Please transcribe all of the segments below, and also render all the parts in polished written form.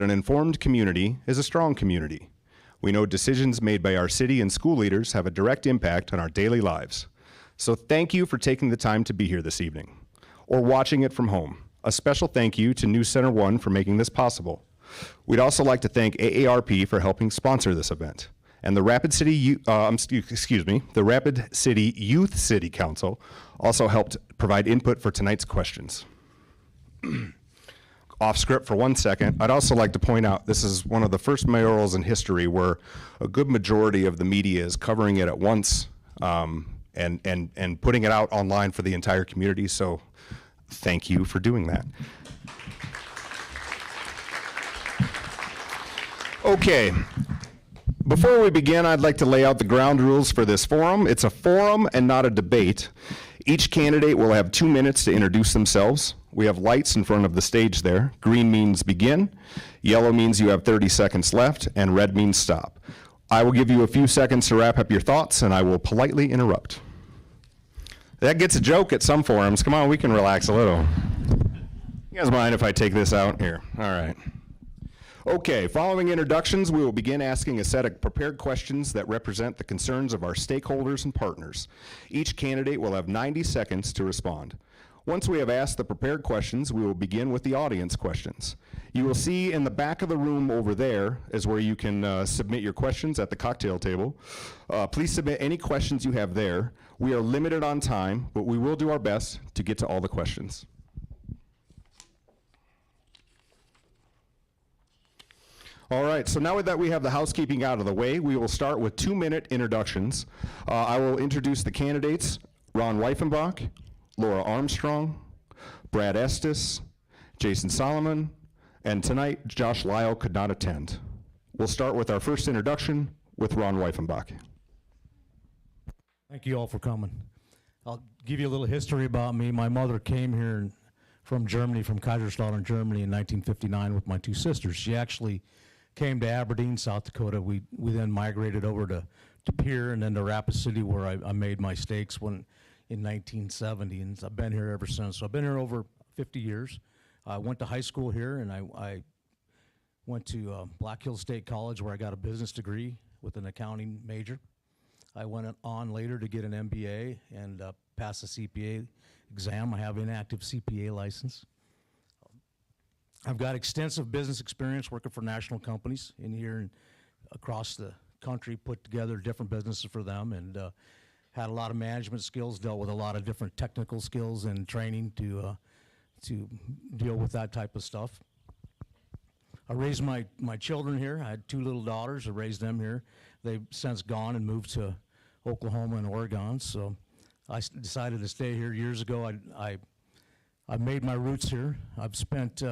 An informed community is a strong community. We know decisions made by our city and school leaders have a direct impact on our daily lives. So thank you for taking the time to be here this evening, or watching it from home. A special thank you to News Center 1 for making this possible. We'd also like to thank AARP for helping sponsor this event, and the Rapid City Youth City Council also helped provide input for tonight's questions. Off script for 1 second, I'd also like to point out this is one of the first mayorals in history where a good majority of the media is covering it at once and putting it out online for the entire community, so thank you for doing that. Okay, before we begin, I'd like to lay out the ground rules for this forum. It's a forum and not a debate. Each candidate will have 2 minutes to introduce themselves. We have lights in front of the stage there. Green means begin, yellow means you have 30 seconds left, and red means stop. I will give you a few seconds to wrap up your thoughts, and I will politely interrupt. That gets a joke at some forums. Come on, we can relax a little. You guys mind if I take this out? Here, all right. Okay, following introductions, we will begin asking a set of prepared questions that represent the concerns of our stakeholders and partners. Each candidate will have 90 seconds to respond. Once we have asked the prepared questions, we will begin with the audience questions. You will see in the back of the room over there is where you can submit your questions at the cocktail table. Please submit any questions you have there. We are limited on time, but we will do our best to get to all the questions. All right, so now that we have the housekeeping out of the way, we will start with 2-minute introductions. I will introduce the candidates: Ron Weifenbach, Laura Armstrong, Brad Estes, Jason Salamun, and tonight Josh Lyle could not attend. We'll start with our first introduction with Ron Weifenbach. Thank you all for coming. I'll give you a little history about me. My mother came here from Germany, from Kaiserslautern, Germany in 1959 with my 2 sisters. She actually came to Aberdeen, South Dakota. We then migrated over to Pierre and then to Rapid City, where I made my stakes in 1970, and I've been here ever since. So I've been here over 50 years. I went to high school here, and I went to Black Hills State College, where I got a business degree with an accounting major. I went on later to get an MBA and pass the CPA exam. I have an inactive CPA license. I've got extensive business experience working for national companies in here and across the country, put together different businesses for them, and had a lot of management skills, dealt with a lot of different technical skills and training to deal with that type of stuff. I raised my children here. I had 2 little daughters. I raised them here. They've since gone and moved to Oklahoma and Oregon, so I decided to stay here years ago. I made my roots here. I've spent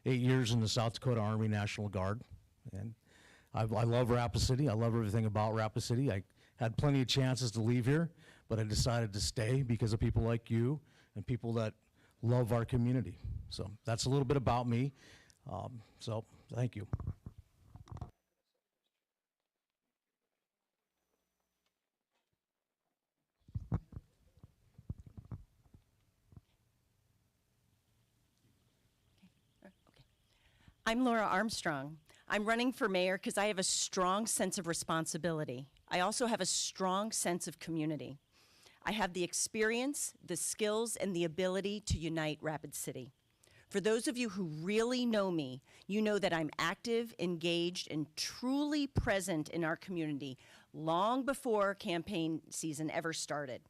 8 years in the South Dakota Army National Guard, and I love Rapid City. I love everything about Rapid City. I had plenty of chances to leave here, but I decided to stay because of people like you and people that love our community. So that's a little bit about me. So thank you. I'm Laura Armstrong. I'm running for mayor because I have a strong sense of responsibility. I also have a strong sense of community. I have the experience, the skills, and the ability to unite Rapid City. For those of you who really know me, you know that I'm active, engaged, and truly present in our community long before campaign season ever started.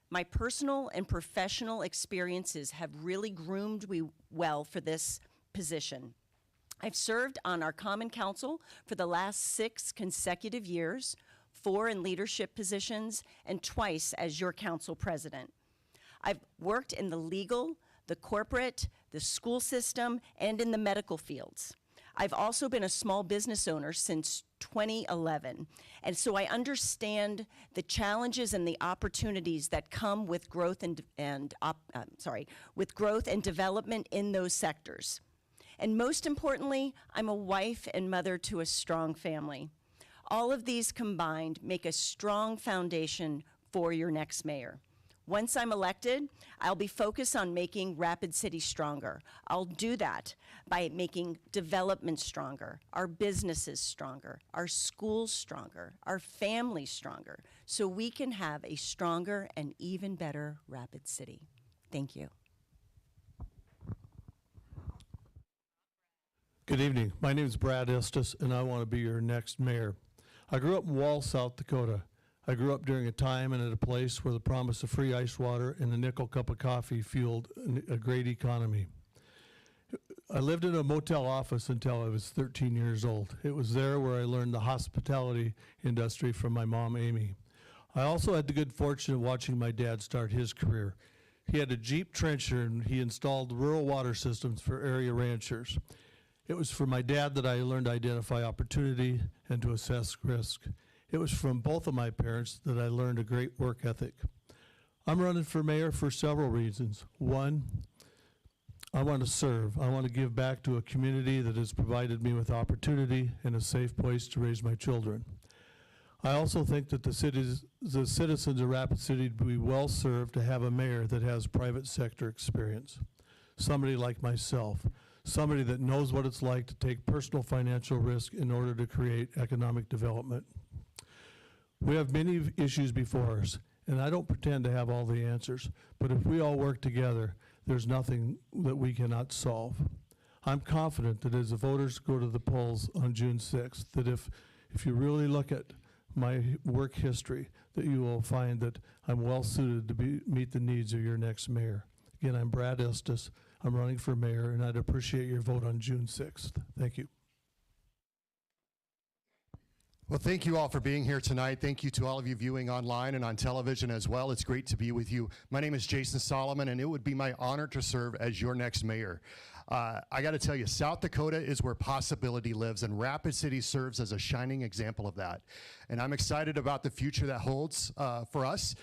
My personal and professional experiences have really groomed me well for this position. I've served on our Common Council for the last 6 consecutive years, 4 in leadership positions, and twice as your council president. I've worked in the legal, the corporate, the school system, and in the medical fields. I've also been a small business owner since 2011, and so I understand the challenges and the opportunities that come with growth and development in those sectors. And most importantly, I'm a wife and mother to a strong family. All of these combined make a strong foundation for your next mayor. Once I'm elected, I'll be focused on making Rapid City stronger. I'll do that by making development stronger, our businesses stronger, our schools stronger, our families stronger, so we can have a stronger and even better Rapid City. Thank you. Good evening. My name is Brad Estes, and I want to be your next mayor. I grew up in Wall, South Dakota. I grew up during a time and at a place where the promise of free ice water and a nickel cup of coffee fueled a great economy. I lived in a motel office until I was 13 years old. It was there where I learned the hospitality industry from my mom, Amy. I also had the good fortune of watching my dad start his career. He had a Jeep trencher and he installed rural water systems for area ranchers. It was from my dad that I learned to identify opportunity and to assess risk. It was from both of my parents that I learned a great work ethic. I'm running for mayor for several reasons. One, I want to serve. I want to give back to a community that has provided me with opportunity and a safe place to raise my children. I also think that the citizens of Rapid City would be well served to have a mayor that has private sector experience. Somebody like myself. Somebody that knows what it's like to take personal financial risk in order to create economic development. We have many issues before us, and I don't pretend to have all the answers, but if we all work together, there's nothing that we cannot solve. I'm confident that as the voters go to the polls on June 6th, that if you really look at my work history, that you will find that I'm well suited to meet the needs of your next mayor. Again, I'm Brad Estes. I'm running for mayor, and I'd appreciate your vote on June 6th. Thank you. Well, thank you all for being here tonight. Thank you to all of you viewing online and on television as well. It's great to be with you. My name is Jason Salamun, and it would be my honor to serve as your next mayor. I got to tell you, South Dakota is where possibility lives, and Rapid City serves as a shining example of that. And I'm excited about the future that holds for us.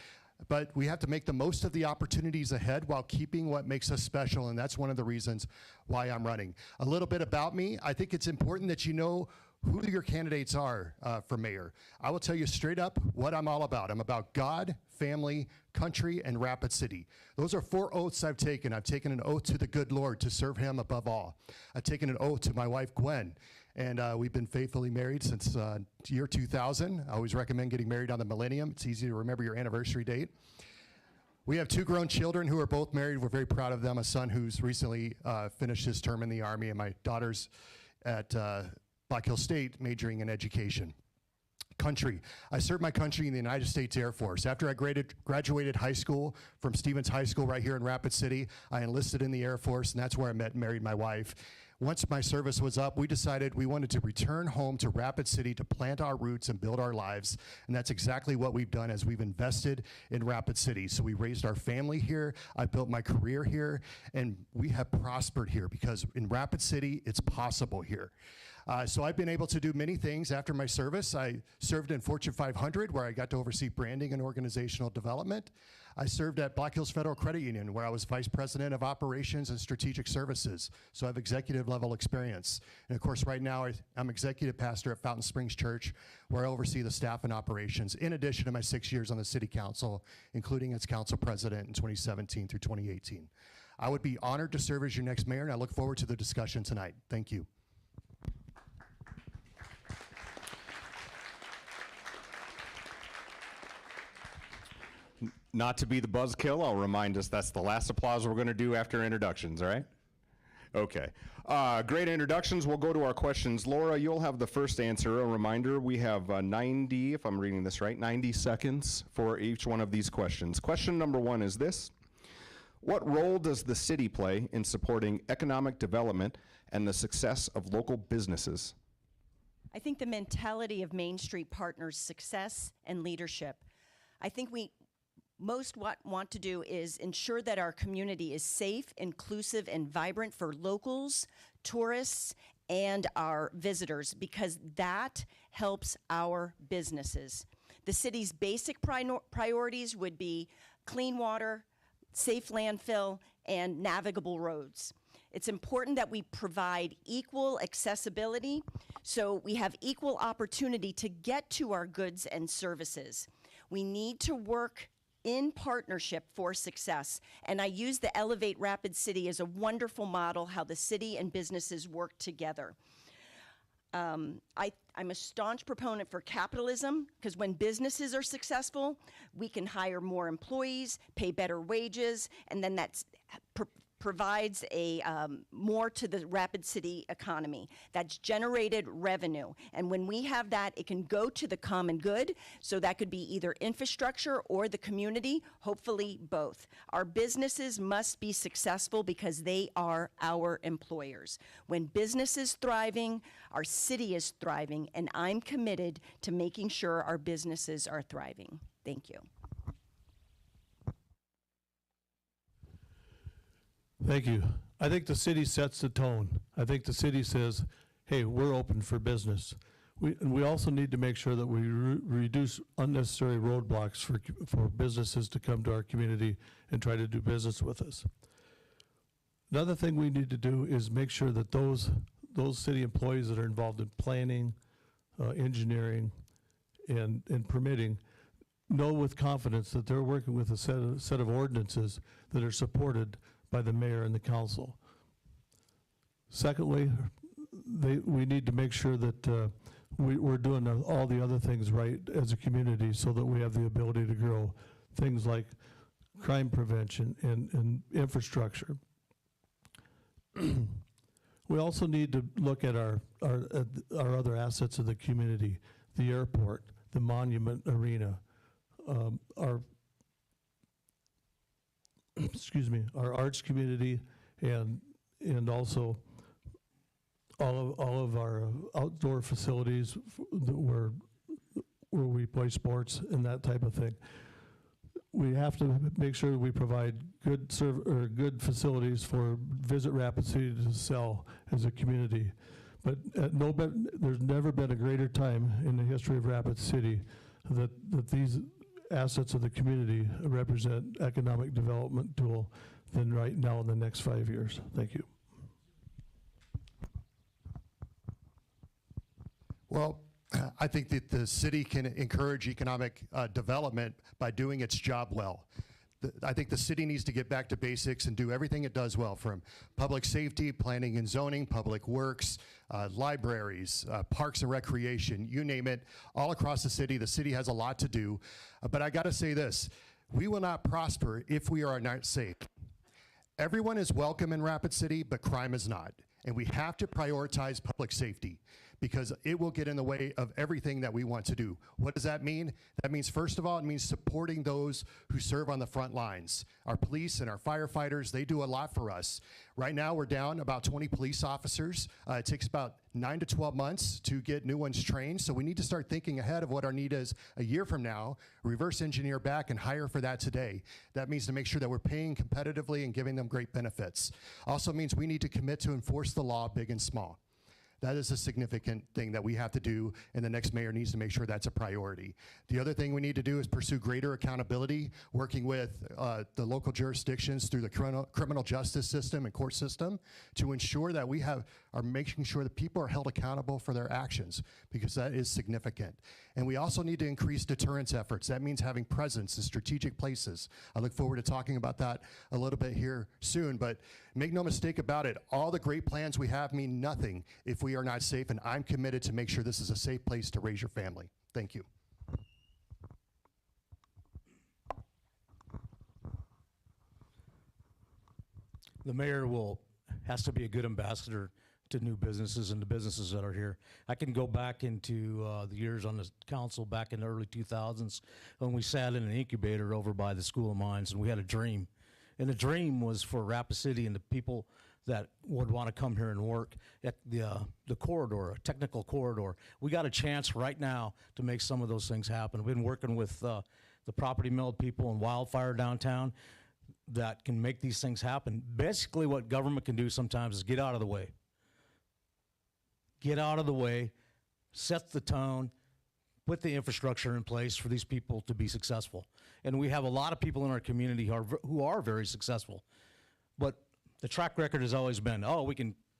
But we have to make the most of the opportunities ahead while keeping what makes us special, and that's one of the reasons why I'm running. A little bit about me. I think it's important that you know who your candidates are for mayor. I will tell you straight up what I'm all about. I'm about God, family, country, and Rapid City. Those are 4 oaths I've taken. I've taken an oath to the good Lord to serve him above all. I've taken an oath to my wife, Gwen, and we've been faithfully married since year 2000. I always recommend getting married on the millennium. It's easy to remember your anniversary date. We have 2 grown children who are both married. We're very proud of them. A son who's recently finished his term in the Army, and my daughter's at Black Hill State majoring in education. Country. I served my country in the United States Air Force. After I graduated high school from Stevens High School right here in Rapid City, I enlisted in the Air Force, and that's where I met and married my wife. Once my service was up, we decided we wanted to return home to Rapid City to plant our roots and build our lives, and that's exactly what we've done as we've invested in Rapid City. So we raised our family here, I built my career here, and we have prospered here because in Rapid City, it's possible here. So I've been able to do many things after my service. I served in Fortune 500, where I got to oversee branding and organizational development. I served at Black Hills Federal Credit Union, where I was Vice President of Operations and Strategic Services. So I have executive level experience. And of course, right now, I'm executive pastor at Fountain Springs Church, where I oversee the staff and operations, in addition to my 6 years on the city council, including as council president in 2017 through 2018. I would be honored to serve as your next mayor, and I look forward to the discussion tonight. Thank you. Not to be the buzzkill, I'll remind us that's the last applause we're going to do after introductions, all right? Okay. Great introductions. We'll go to our questions. Laura, you'll have the first answer. A reminder, we have 90, if I'm reading this right, 90 seconds for each one of these questions. Question number 1 is this. What role does the city play in supporting economic development and the success of local businesses? I think the mentality of Main Street partners' success and leadership. I think we most want to do is ensure that our community is safe, inclusive, and vibrant for locals, tourists, and our visitors, because that helps our businesses. The city's basic priorities would be clean water, safe landfill, and navigable roads. It's important that we provide equal accessibility so we have equal opportunity to get to our goods and services. We need to work in partnership for success. And I use the Elevate Rapid City as a wonderful model how the city and businesses work together. I'm a staunch proponent for capitalism, because when businesses are successful, we can hire more employees, pay better wages, and then that provides more to the Rapid City economy. That's generated revenue. And when we have that, it can go to the common good. So that could be either infrastructure or the community, hopefully both. Our businesses must be successful because they are our employers. When business is thriving, our city is thriving, and I'm committed to making sure our businesses are thriving. Thank you. Thank you. I think the city sets the tone. I think the city says, hey, we're open for business. We also need to make sure that we reduce unnecessary roadblocks for businesses to come to our community and try to do business with us. Another thing we need to do is make sure that those city employees that are involved in planning, engineering, and permitting know with confidence that they're working with a set of ordinances that are supported by the mayor and the council. Secondly, we need to make sure that we're doing all the other things right as a community so that we have the ability to grow. Things like crime prevention and infrastructure. We also need to look at our other assets of the community, the airport, the monument arena, our our arts community, and also all of our outdoor facilities where we play sports and that type of thing. We have to make sure that we provide good facilities for Visit Rapid City to sell as a community. But there's never been a greater time in the history of Rapid City that these assets of the community represent economic development tool than right now in the next 5 years. Thank you. Well, I think that the city can encourage economic development by doing its job well. I think the city needs to get back to basics and do everything it does well, from public safety, planning and zoning, public works, libraries, parks and recreation, you name it, all across the city. The city has a lot to do. But I gotta say this, we will not prosper if we are not safe. Everyone is welcome in Rapid City, but crime is not. And we have to prioritize public safety, because it will get in the way of everything that we want to do. What does that mean? That means, first of all, it means supporting those who serve on the front lines. Our police and our firefighters, they do a lot for us. Right now, we're down about 20 police officers. It takes about 9 to 12 months to get new ones trained, so we need to start thinking ahead of what our need is a year from now, reverse engineer back and hire for that today. That means to make sure that we're paying competitively and giving them great benefits. Also means we need to commit to enforce the law, big and small. That is a significant thing that we have to do, and the next mayor needs to make sure that's a priority. The other thing we need to do is pursue greater accountability, working with the local jurisdictions through the criminal justice system and court system to ensure that we are making sure that people are held accountable for their actions, because that is significant. And we also need to increase deterrence efforts. That means having presence in strategic places. I look forward to talking about that a little bit here soon, but make no mistake about it, all the great plans we have mean nothing if we are not safe, and I'm committed to make sure this is a safe place to raise your family. Thank you. The mayor has to be a good ambassador to new businesses and the businesses that are here. I can go back into the years on the council back in the early 2000s when we sat in an incubator over by the School of Mines, and we had a dream. And the dream was for Rapid City and the people that would want to come here and work at the corridor, a technical corridor. We got a chance right now to make some of those things happen. We've been working with the property mill people and Wildfire downtown that can make these things happen. Basically what government can do sometimes is get out of the way. Get out of the way, set the tone, put the infrastructure in place for these people to be successful. And we have a lot of people in our community who are very successful. But the track record has always been, oh,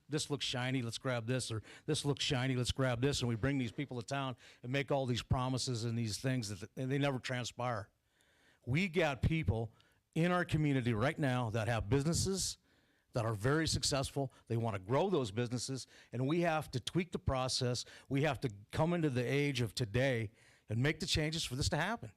this looks shiny, let's grab this, or this looks shiny, let's grab this, and we bring these people to town and make all these promises and these things, and they never transpire. We got people in our community right now that have businesses that are very successful. They want to grow those businesses, and we have to tweak the process. We have to come into the age of today and make the changes for this to happen.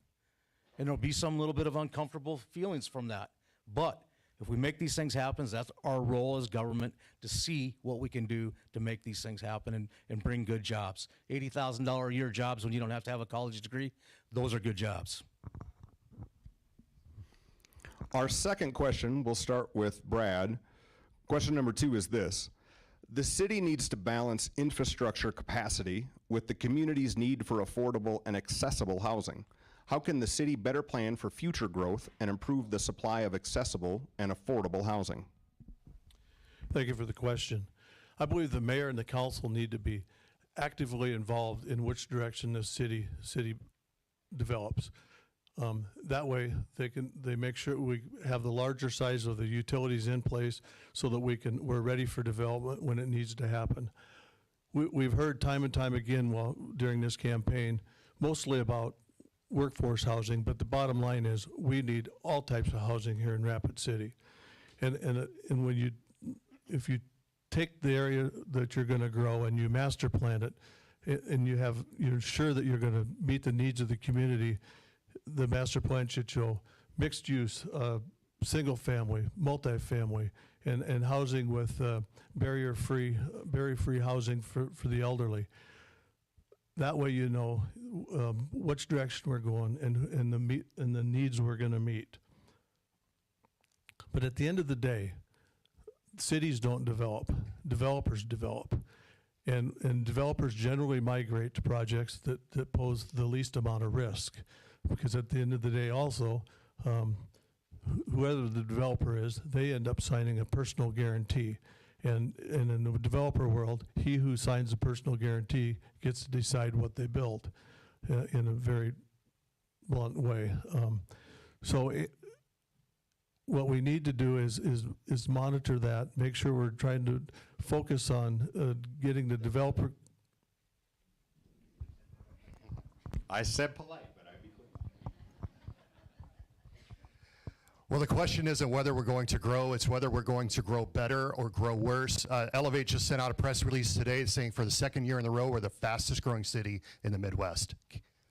And there'll be some little bit of uncomfortable feelings from that. But if we make these things happen, that's our role as government, to see what we can do to make these things happen and bring good jobs. $80,000 a year jobs when you don't have to have a college degree, those are good jobs. Our second question, we'll start with Brad. Question number 2 is this: the city needs to balance infrastructure capacity with the community's need for affordable and accessible housing. How can the city better plan for future growth and improve the supply of accessible and affordable housing? Thank you for the question. I believe the mayor and the council need to be actively involved in which direction the city develops. That way, they make sure we have the larger size of the utilities in place so that we're ready for development when it needs to happen. We've heard time and time again during this campaign, mostly about workforce housing, but the bottom line is we need all types of housing here in Rapid City. And when if you take the area that you're going to grow and you master plan it, and you're sure that you're going to meet the needs of the community, the master plan should show mixed use, single family, multifamily, and housing with barrier-free housing for the elderly. That way you know which direction we're going and the needs we're going to meet. But at the end of the day, cities don't develop, developers develop. And developers generally migrate to projects that pose the least amount of risk. Because at the end of the day also, whoever the developer is, they end up signing a personal guarantee. And in the developer world, he who signs a personal guarantee gets to decide what they build in a very blunt way. What we need to do is monitor that, make sure we're trying to focus on getting the developer. I said polite, but I'd be clear. Well, the question isn't whether we're going to grow, it's whether we're going to grow better or grow worse. Elevate just sent out a press release today saying for the second year in a row, we're the fastest growing city in the Midwest.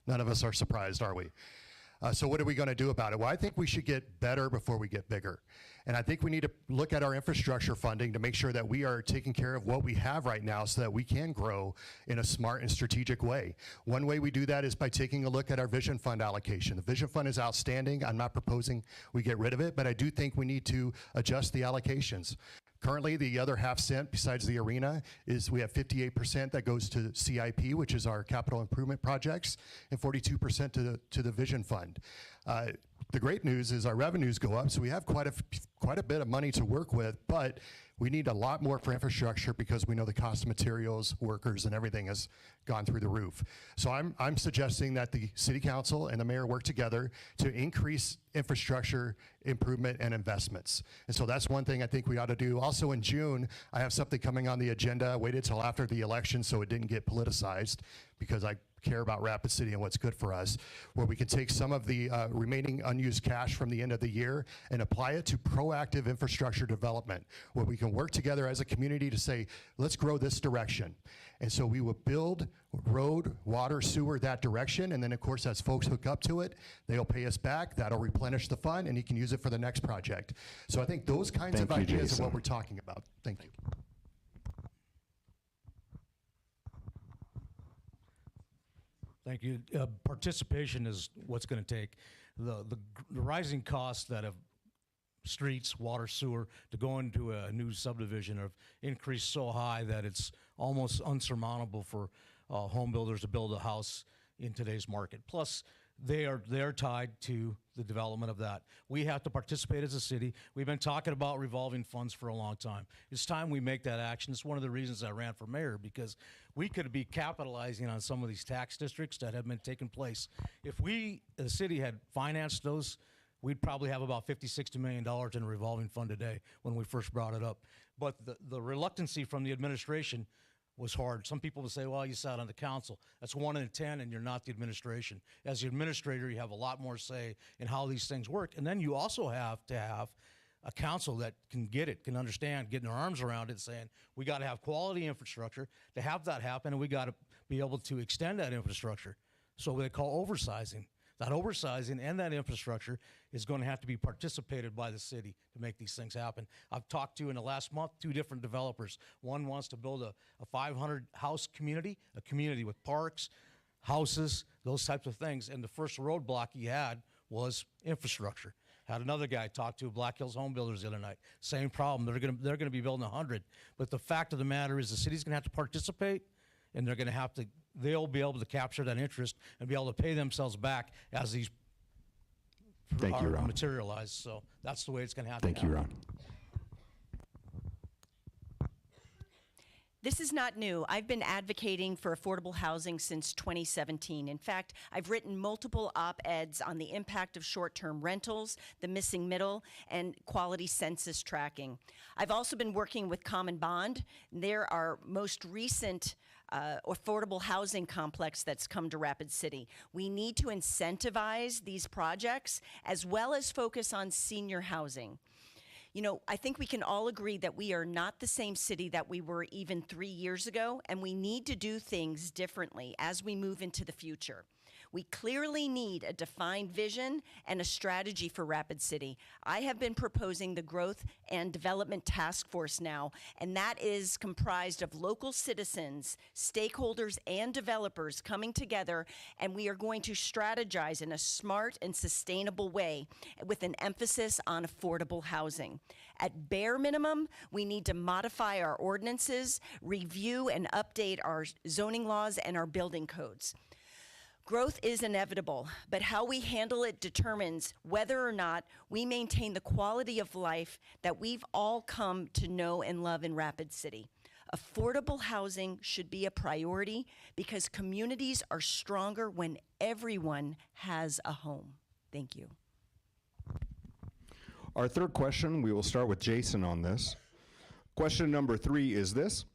None of us are surprised, are we? So what are we going to do about it? Well, I think we should get better before we get bigger. And I think we need to look at our infrastructure funding to make sure that we are taking care of what we have right now so that we can grow in a smart and strategic way. One way we do that is by taking a look at our Vision Fund allocation. The Vision Fund is outstanding. I'm not proposing we get rid of it, but I do think we need to adjust the allocations. Currently, the other half cent, besides the arena, is we have 58% that goes to CIP, which is our capital improvement projects, and 42% to the Vision Fund. The great news is our revenues go up, so we have quite a bit of money to work with, but we need a lot more for infrastructure because we know the cost of materials, workers, and everything has gone through the roof. So I'm suggesting that the city council and the mayor work together to increase infrastructure improvement and investments. And so that's one thing I think we ought to do. Also in June, I have something coming on the agenda. I waited till after the election so it didn't get politicized because I care about Rapid City and what's good for us, where we can take some of the remaining unused cash from the end of the year and apply it to proactive infrastructure development, where we can work together as a community to say, let's grow this direction. And so we will build road, water, sewer that direction, and then of course as folks hook up to it, they'll pay us back, that'll replenish the fund, and you can use it for the next project. So I think those kinds of ideas are what we're talking about. Thank you. Thank you. Participation is what's going to take. The rising costs that have streets, water, sewer, to go into a new subdivision have increased so high that it's almost unsurmountable for home builders to build a house in today's market. Plus, they're tied to the development of that. We have to participate as a city. We've been talking about revolving funds for a long time. It's time we make that action. It's one of the reasons I ran for mayor, because we could be capitalizing on some of these tax districts that have been taking place. If we, the city, had financed those, we'd probably have about $50, $60 million in a revolving fund today when we first brought it up. But the reluctancy from the administration was hard. Some people would say, well, you sat on the council. That's 1 in 10, and you're not the administration. As the administrator, you have a lot more say in how these things work. And then you also have to have a council that can get it, can understand, getting their arms around it, saying we got to have quality infrastructure to have that happen, and we got to be able to extend that infrastructure. So what they call oversizing. That oversizing and that infrastructure is going to have to be participated by the city to make these things happen. I've talked to, in the last month, 2 different developers. One wants to build a 500-house community, a community with parks, houses, those types of things. And the first roadblock he had was infrastructure. Had another guy talk to Black Hills Home Builders the other night. Same problem. They're gonna be building 100. But the fact of the matter is the city's going to have to participate, and they're going to have to, they'll be able to capture that interest and be able to pay themselves back as these Thank you, Ron. materialize. So that's the way it's going to have Thank to you, happen. Ron. This is not new. I've been advocating for affordable housing since 2017. In fact, I've written multiple op-eds on the impact of short-term rentals, the missing middle, and quality census tracking. I've also been working with Common Bond. They're our most recent affordable housing complex that's come to Rapid City. We need to incentivize these projects as well as focus on senior housing. You know, I think we can all agree that we are not the same city that we were even 3 years ago, and we need to do things differently as we move into the future. We clearly need a defined vision and a strategy for Rapid City. I have been proposing the Growth and Development Task Force now, and that is comprised of local citizens, stakeholders, and developers coming together, and we are going to strategize in a smart and sustainable way with an emphasis on affordable housing. At bare minimum, we need to modify our ordinances, review and update our zoning laws and our building codes. Growth is inevitable, but how we handle it determines whether or not we maintain the quality of life that we've all come to know and love in Rapid City. Affordable housing should be a priority because communities are stronger when everyone has a home. Thank you. Our third question, we will start with Jason on this. Question number 3 is this.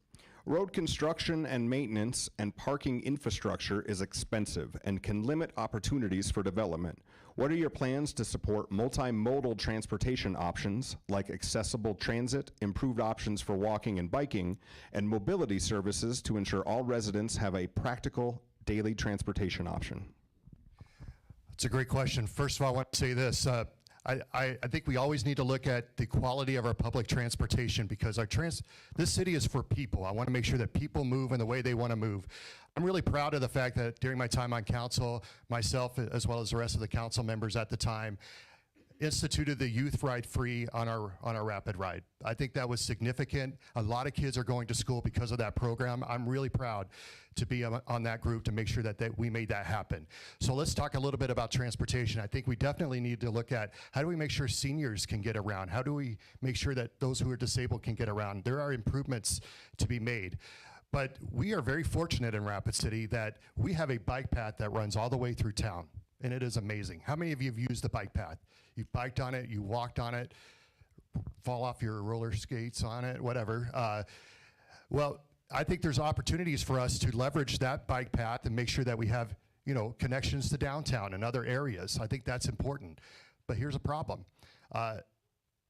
Road construction and maintenance and parking infrastructure is expensive and can limit opportunities for development. What are your plans to support multimodal transportation options like accessible transit, improved options for walking and biking, and mobility services to ensure all residents have a practical daily transportation option? It's a great question. First of all, I want to say this. I think we always need to look at the quality of our public transportation because this city is for people. I want to make sure that people move in the way they want to move. I'm really proud of the fact that during my time on council, myself as well as the rest of the council members at the time, instituted the youth ride free on our rapid ride. I think that was significant. A lot of kids are going to school because of that program. I'm really proud to be on that group to make sure that we made that happen. So let's talk a little bit about transportation. I think we definitely need to look at how do we make sure seniors can get around? How do we make sure that those who are disabled can get around? There are improvements to be made. But we are very fortunate in Rapid City that we have a bike path that runs all the way through town. And it is amazing. How many of you have used the bike path? You've biked on it, you walked on it, fall off your roller skates on it, whatever. Well, I think there's opportunities for us to leverage that bike path and make sure that we have, connections to downtown and other areas. I think that's important. But here's a problem.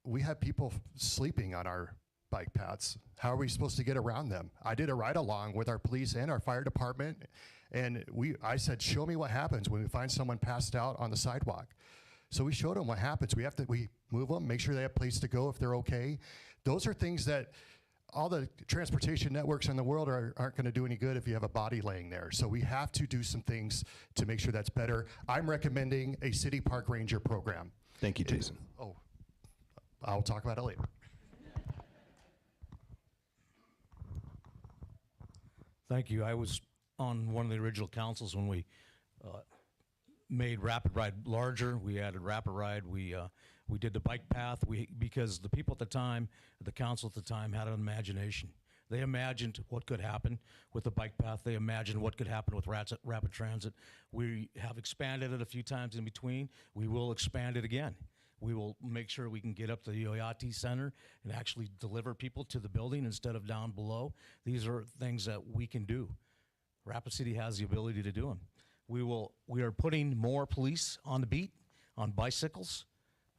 We have people sleeping on our bike paths. How are we supposed to get around them? I did a ride along with our police and our fire department, and I said, show me what happens when we find someone passed out on the sidewalk. So we showed them what happens. We move them, make sure they have a place to go if they're okay. Those are things that all the transportation networks in the world aren't going to do any good if you have a body laying there. So we have to do some things to make sure that's better. I'm recommending a city park ranger program. Thank you, Jason. I'll talk about it later. Thank you. I was on one of the original councils when we made Rapid Ride larger. We added Rapid Ride. We did the bike path. Because the people at the time, the council at the time, had an imagination. They imagined what could happen with the bike path. They imagined what could happen with rapid transit. We have expanded it a few times in between. We will expand it again. We will make sure we can get up to the Oyate Center and actually deliver people to the building instead of down below. These are things that we can do. Rapid City has the ability to do them. We are putting more police on the beat, on bicycles.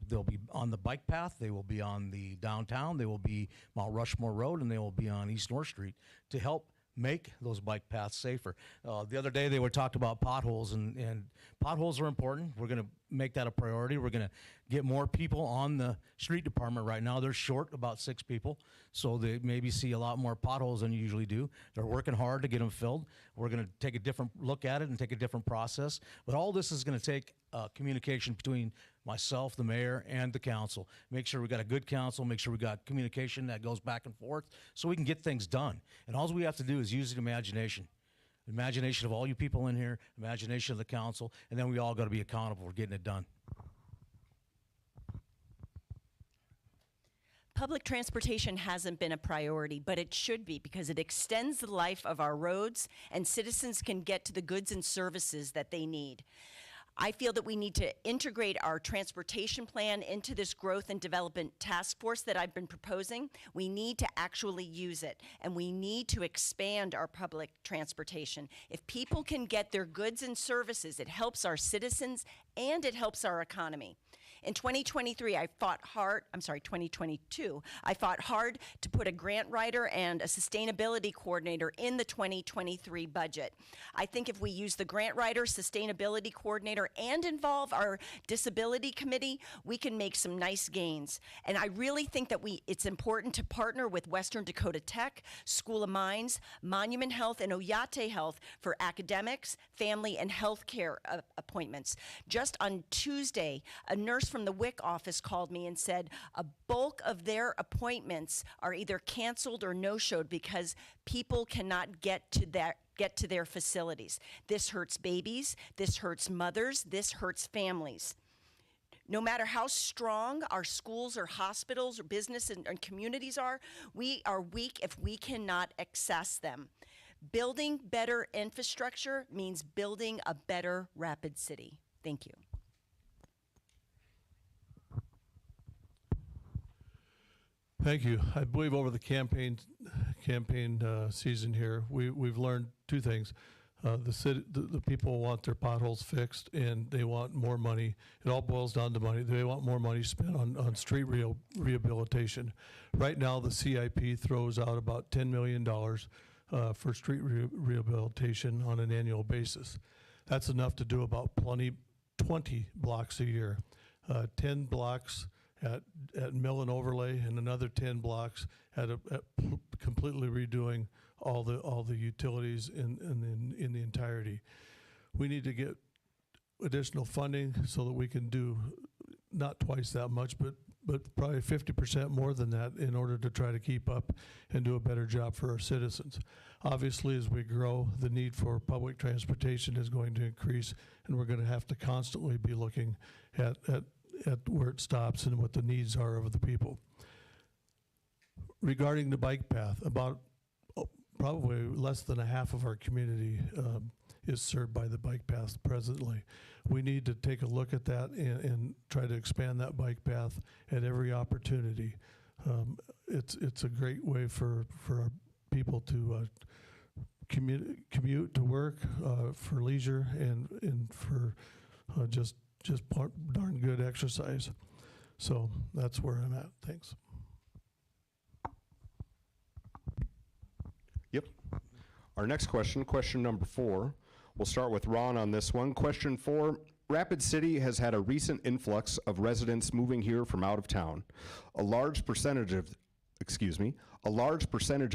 They'll be on the bike path. They will be on the downtown. They will be Mount Rushmore Road, and they will be on East North Street to help make those bike paths safer. The other day they were talked about potholes, and potholes are important. We're going to make that a priority. We're going to get more people on the street department. Right now they're short about 6 people, so they maybe see a lot more potholes than you usually do. They're working hard to get them filled. We're going to take a different look at it and take a different process, but all this is going to take communication between myself, the mayor, and the council. Make sure we got a good council, make sure we got communication that goes back and forth so we can get things done. And all we have to do is use the imagination. Imagination of all you people in here, imagination of the council, and then we all got to be accountable for getting it done. Public transportation hasn't been a priority, but it should be because it extends the life of our roads and citizens can get to the goods and services that they need. I feel that we need to integrate our transportation plan into this growth and development task force that I've been proposing. We need to actually use it, and we need to expand our public transportation. If people can get their goods and services, it helps our citizens and it helps our economy. In 2022, I fought hard to put a grant writer and a sustainability coordinator in the 2023 budget. I think if we use the grant writer, sustainability coordinator, and involve our disability committee, we can make some nice gains. And I really think that it's important to partner with Western Dakota Tech, School of Mines, Monument Health, and Oyate Health for academics, family, and health care appointments. Just on Tuesday, a nurse from the WIC office called me and said a bulk of their appointments are either canceled or no-showed because people cannot get to their facilities. This hurts babies, this hurts mothers, this hurts families. No matter how strong our schools or hospitals or business and communities are, we are weak if we cannot access them. Building better infrastructure means building a better Rapid City. Thank you. Thank you. I believe over the campaign season here, we've learned 2 things. The people want their potholes fixed, and they want more money. It all boils down to money. They want more money spent on street rehabilitation. Right now, the CIP throws out about $10 million for street rehabilitation on an annual basis. That's enough to do about 20 blocks a year. 10 blocks at mill and overlay, and another 10 blocks at completely redoing all the utilities in the entirety. We need to get additional funding so that we can do not twice that much, but probably 50% more than that in order to try to keep up and do a better job for our citizens. Obviously, as we grow, the need for public transportation is going to increase, and we're going to have to constantly be looking at where it stops and what the needs are of the people. Regarding the bike path, about probably less than a half of our community is served by the bike path presently. We need to take a look at that and try to expand that bike path at every opportunity. It's a great way for our people to commute to work, for leisure, and for just darn good exercise. So that's where I'm at. Thanks. Yep. Our next question number 4. We'll start with Ron on this one. Question 4, Rapid City has had a recent influx of residents moving here from out of town. A large percentage of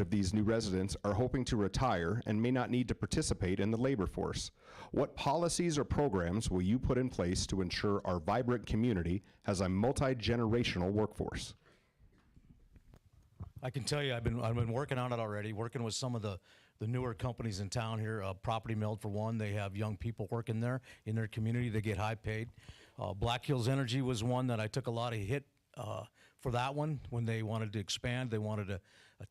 these new residents are hoping to retire and may not need to participate in the labor force. What policies or programs will you put in place to ensure our vibrant community has a multi-generational workforce? I can tell you, I've been working on it already, working with some of the newer companies in town here. Property Mill, for one, they have young people working there in their community. They get high paid. Black Hills Energy was one that I took a lot of hit for that one. When they wanted to expand, they wanted a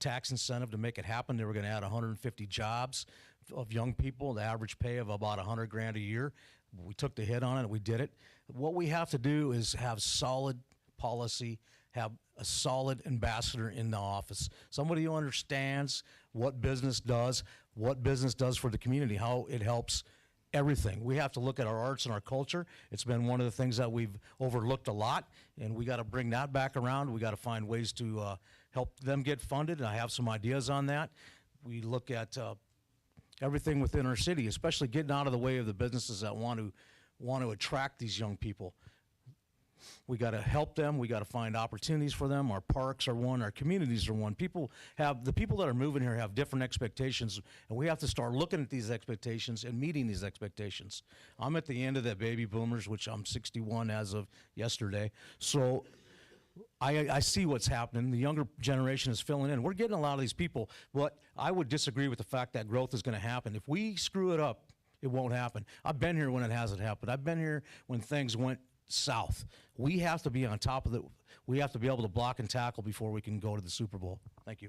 tax incentive to make it happen. They were going to add 150 jobs of young people, the average pay of about $100,000 a year. We took the hit on it. We did it. What we have to do is have solid policy, have a solid ambassador in the office, somebody who understands what business does for the community, how it helps everything. We have to look at our arts and our culture. It's been one of the things that we've overlooked a lot, and we got to bring that back around. We got to find ways to help them get funded, and I have some ideas on that. We look at everything within our city, especially getting out of the way of the businesses that want to attract these young people. We got to help them. We got to find opportunities for them. Our parks are one. Our communities are one. The people that are moving here have different expectations, and we have to start looking at these expectations and meeting these expectations. I'm at the end of that baby boomers, which I'm 61 as of yesterday. So I see what's happening. The younger generation is filling in. We're getting a lot of these people, but I would disagree with the fact that growth is going to happen. If we screw it up, it won't happen. I've been here when it hasn't happened. I've been here when things went south. We have to be on top of it. We have to be able to block and tackle before we can go to the Super Bowl. Thank you.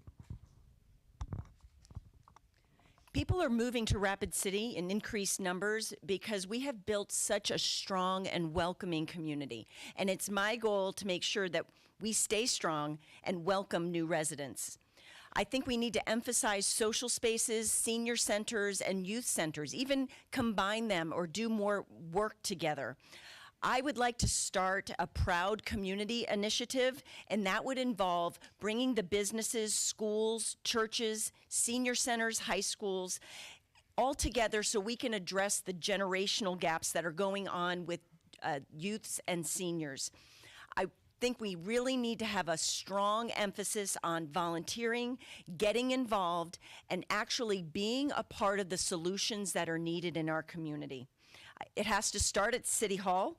People are moving to Rapid City in increased numbers because we have built such a strong and welcoming community. And it's my goal to make sure that we stay strong and welcome new residents. I think we need to emphasize social spaces, senior centers, and youth centers, even combine them or do more work together. I would like to start a Proud Community initiative, and that would involve bringing the businesses, schools, churches, senior centers, high schools, all together so we can address the generational gaps that are going on with youths and seniors. I think we really need to have a strong emphasis on volunteering, getting involved, and actually being a part of the solutions that are needed in our community. It has to start at City Hall,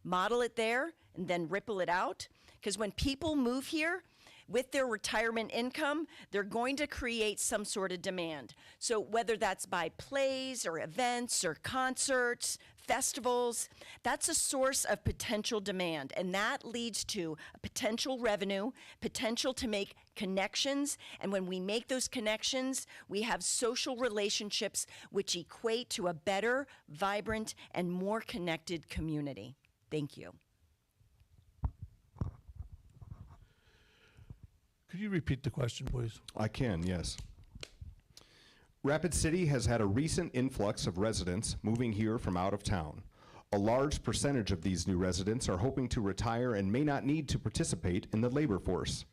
model it there, and then ripple it out. Because when people move here with their retirement income, they're going to create some sort of demand. So whether that's by plays or events or concerts, festivals, that's a source of potential demand. And that leads to a potential revenue, potential to make connections. And when we make those connections, we have social relationships which equate to a better, vibrant, and more connected community. Thank you. Could you repeat the question, please? I can, yes. Rapid City has had a recent influx of residents moving here from out of town. A large percentage of these new residents are hoping to retire and may not need to participate in the labor force.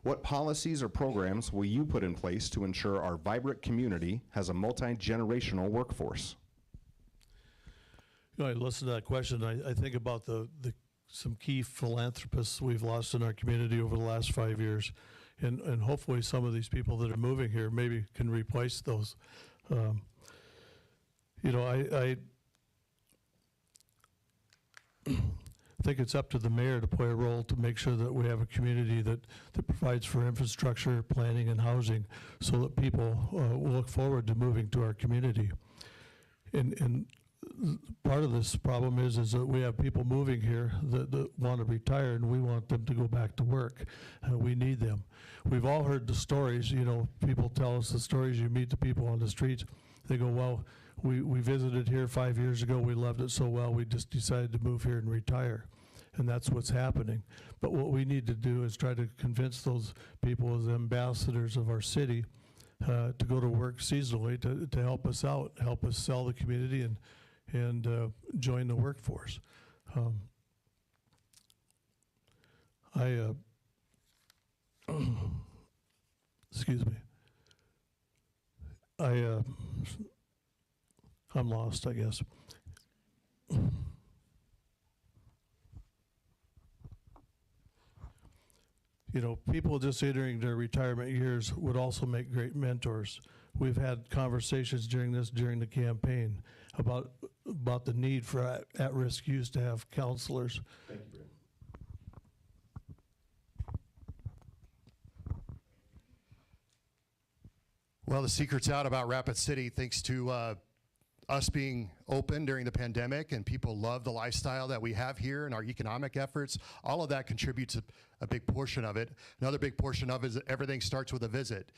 What policies or programs will you put in place to ensure our vibrant community has a multi-generational workforce? You know, I listen to that question. I think about some key philanthropists we've lost in our community over the last 5 years. And hopefully some of these people that are moving here maybe can replace those. You know, I think it's up to the mayor to play a role to make sure that we have a community that provides for infrastructure, planning, and housing so that people will look forward to moving to our community. And part of this problem is that we have people moving here that want to retire, and we want them to go back to work. We need them. We've all heard the stories, you know, people tell us the stories. You meet the people on the streets, they go, well, we visited here 5 years ago, we loved it so well, we just decided to move here and retire. And that's what's happening. But what we need to do is try to convince those people as ambassadors of our city to go to work seasonally to help us out, help us sell the community and join the workforce. Excuse me. I'm lost, I guess. You know, people just entering their retirement years would also make great mentors. We've had conversations during the campaign about the need for at-risk youth to have counselors. Thank you, Brad. Well, the secret's out about Rapid City thanks to us being open during the pandemic, and people love the lifestyle that we have here and our economic efforts. All of that contributes a big portion of it. Another big portion of it is that everything starts with a visit.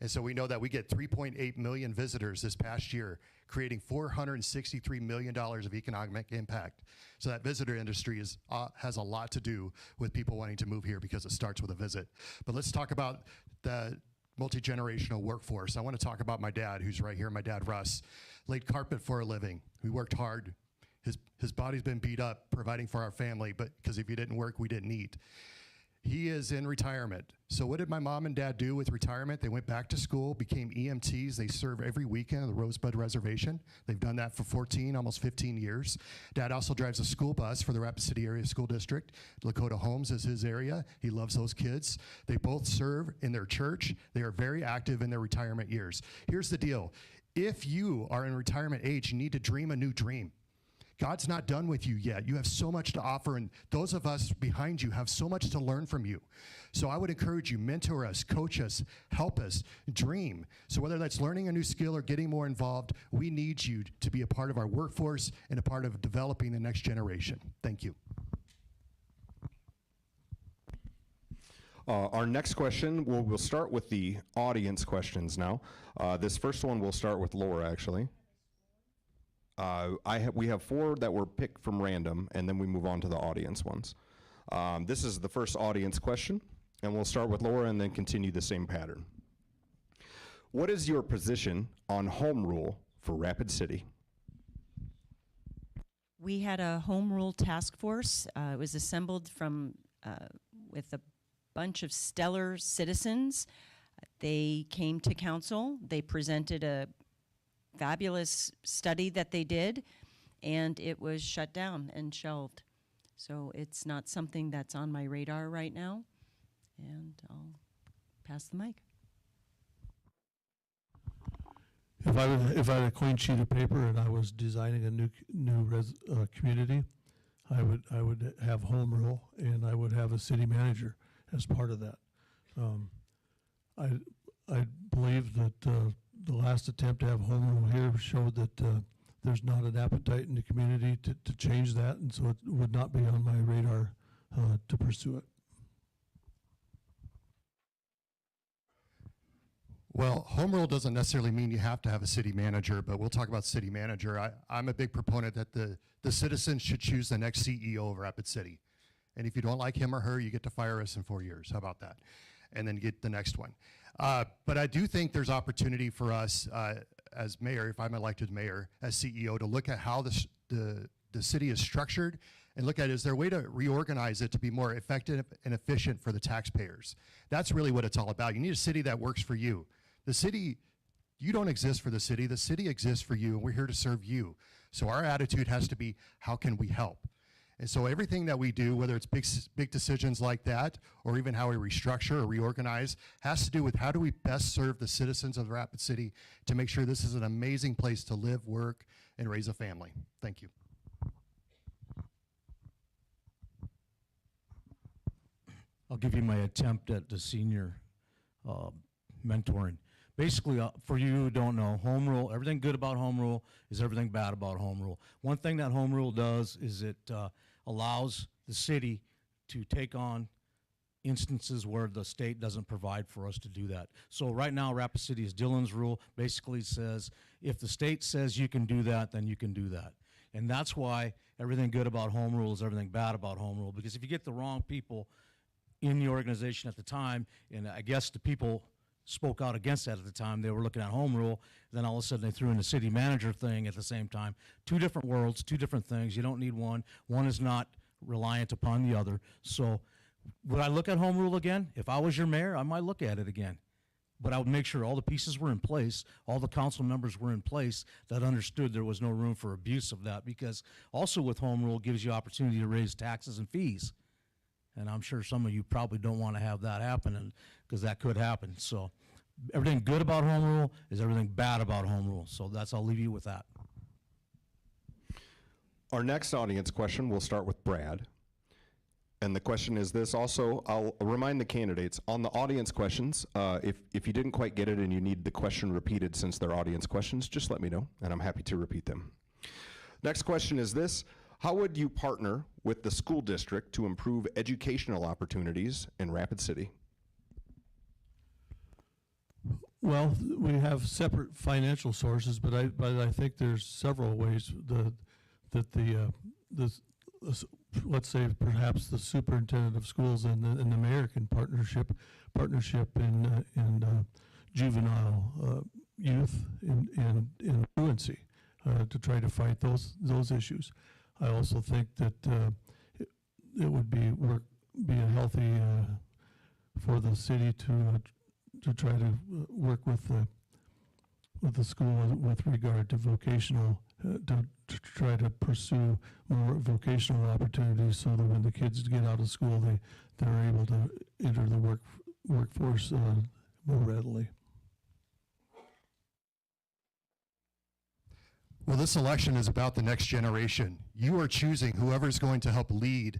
And so we know that we get 3.8 million visitors this past year, creating $463 million of economic impact. So that visitor industry has a lot to do with people wanting to move here because it starts with a visit. But let's talk about the multi-generational workforce. I want to talk about my dad, who's right here, my dad, Russ. Laid carpet for a living. We worked hard. His body's been beat up providing for our family, but because if he didn't work, we didn't eat. He is in retirement. So what did my mom and dad do with retirement? They went back to school, became EMTs. They serve every weekend on the Rosebud Reservation. They've done that for 14, almost 15 years. Dad also drives a school bus for the Rapid City Area School District. Lakota Homes is his area. He loves those kids. They both serve in their church. They are very active in their retirement years. Here's the deal. If you are in retirement age, you need to dream a new dream. God's not done with you yet. You have so much to offer, and those of us behind you have so much to learn from you. So I would encourage you, mentor us, coach us, help us, dream. So whether that's learning a new skill or getting more involved, we need you to be a part of our workforce and a part of developing the next generation. Thank you. Our next question, we'll start with the audience questions now. This first one we'll start with Laura, actually. We have 4 that were picked from random, and then we move on to the audience ones. This is the first audience question, and we'll start with Laura and then continue the same pattern. What is your position on home rule for Rapid City? We had a home rule task force. It was assembled from with a bunch of stellar citizens. They came to council. They presented a fabulous study that they did, and it was shut down and shelved. So it's not something that's on my radar right now, and I'll pass the mic. If I had a clean sheet of paper and I was designing a new community, I would have home rule, and I would have a city manager as part of that. I believe that the last attempt to have home rule here showed that there's not an appetite in the community to change that, and so it would not be on my radar to pursue it. Well, home rule doesn't necessarily mean you have to have a city manager, but we'll talk about city manager. I'm a big proponent that the citizens should choose the next CEO of Rapid City. And if you don't like him or her, you get to fire us in 4 years. How about that? And then get the next one. But I do think there's opportunity for us as mayor, if I'm elected mayor, as CEO, to look at how the city is structured and look at, is there a way to reorganize it to be more effective and efficient for the taxpayers? That's really what it's all about. You need a city that works for you. The city, you don't exist for the city exists for you, and we're here to serve you. So our attitude has to be, how can we help? And so everything that we do, whether it's big decisions like that, or even how we restructure or reorganize, has to do with how do we best serve the citizens of Rapid City to make sure this is an amazing place to live, work, and raise a family. Thank you. I'll give you my attempt at the senior mentoring. Basically, for you who don't know, home rule, everything good about home rule is everything bad about home rule. One thing that home rule does is it allows the city to take on instances where the state doesn't provide for us to do that. So right now, Rapid City is Dillon's rule, basically says, if the state says you can do that, then you can do that. And that's why everything good about home rule is everything bad about home rule, because if you get the wrong people in the organization at the time, and I guess the people spoke out against that at the time, they were looking at home rule, then all of a sudden they threw in the city manager thing at the same time. Two different worlds, two different things. You don't need one. One is not reliant upon the other. So would I look at home rule again? If I was your mayor, I might look at it again. But I would make sure all the pieces were in place, all the council members were in place that understood there was no room for abuse of that, because also with home rule gives you opportunity to raise taxes and fees. And I'm sure some of you probably don't want to have that happen, because that could happen. So everything good about home rule is everything bad about home rule. So I'll leave you with that. Our next audience question, we'll start with Brad. And the question is this also, I'll remind the candidates, on the audience questions, if you didn't quite get it and you need the question repeated since they're audience questions, just let me know, and I'm happy to repeat them. Next question is this: how would you partner with the school district to improve educational opportunities in Rapid City? Well, we have separate financial sources, but I think there's several ways let's say perhaps the superintendent of schools and the mayor can partnership in juvenile youth in truancy to try to fight those issues. I also think that it would be a healthy for the city to try to work with the school with regard to vocational, to try to pursue more vocational opportunities so that when the kids get out of school, they're able to enter the workforce more readily. Well, this election is about the next generation. You are choosing whoever's going to help lead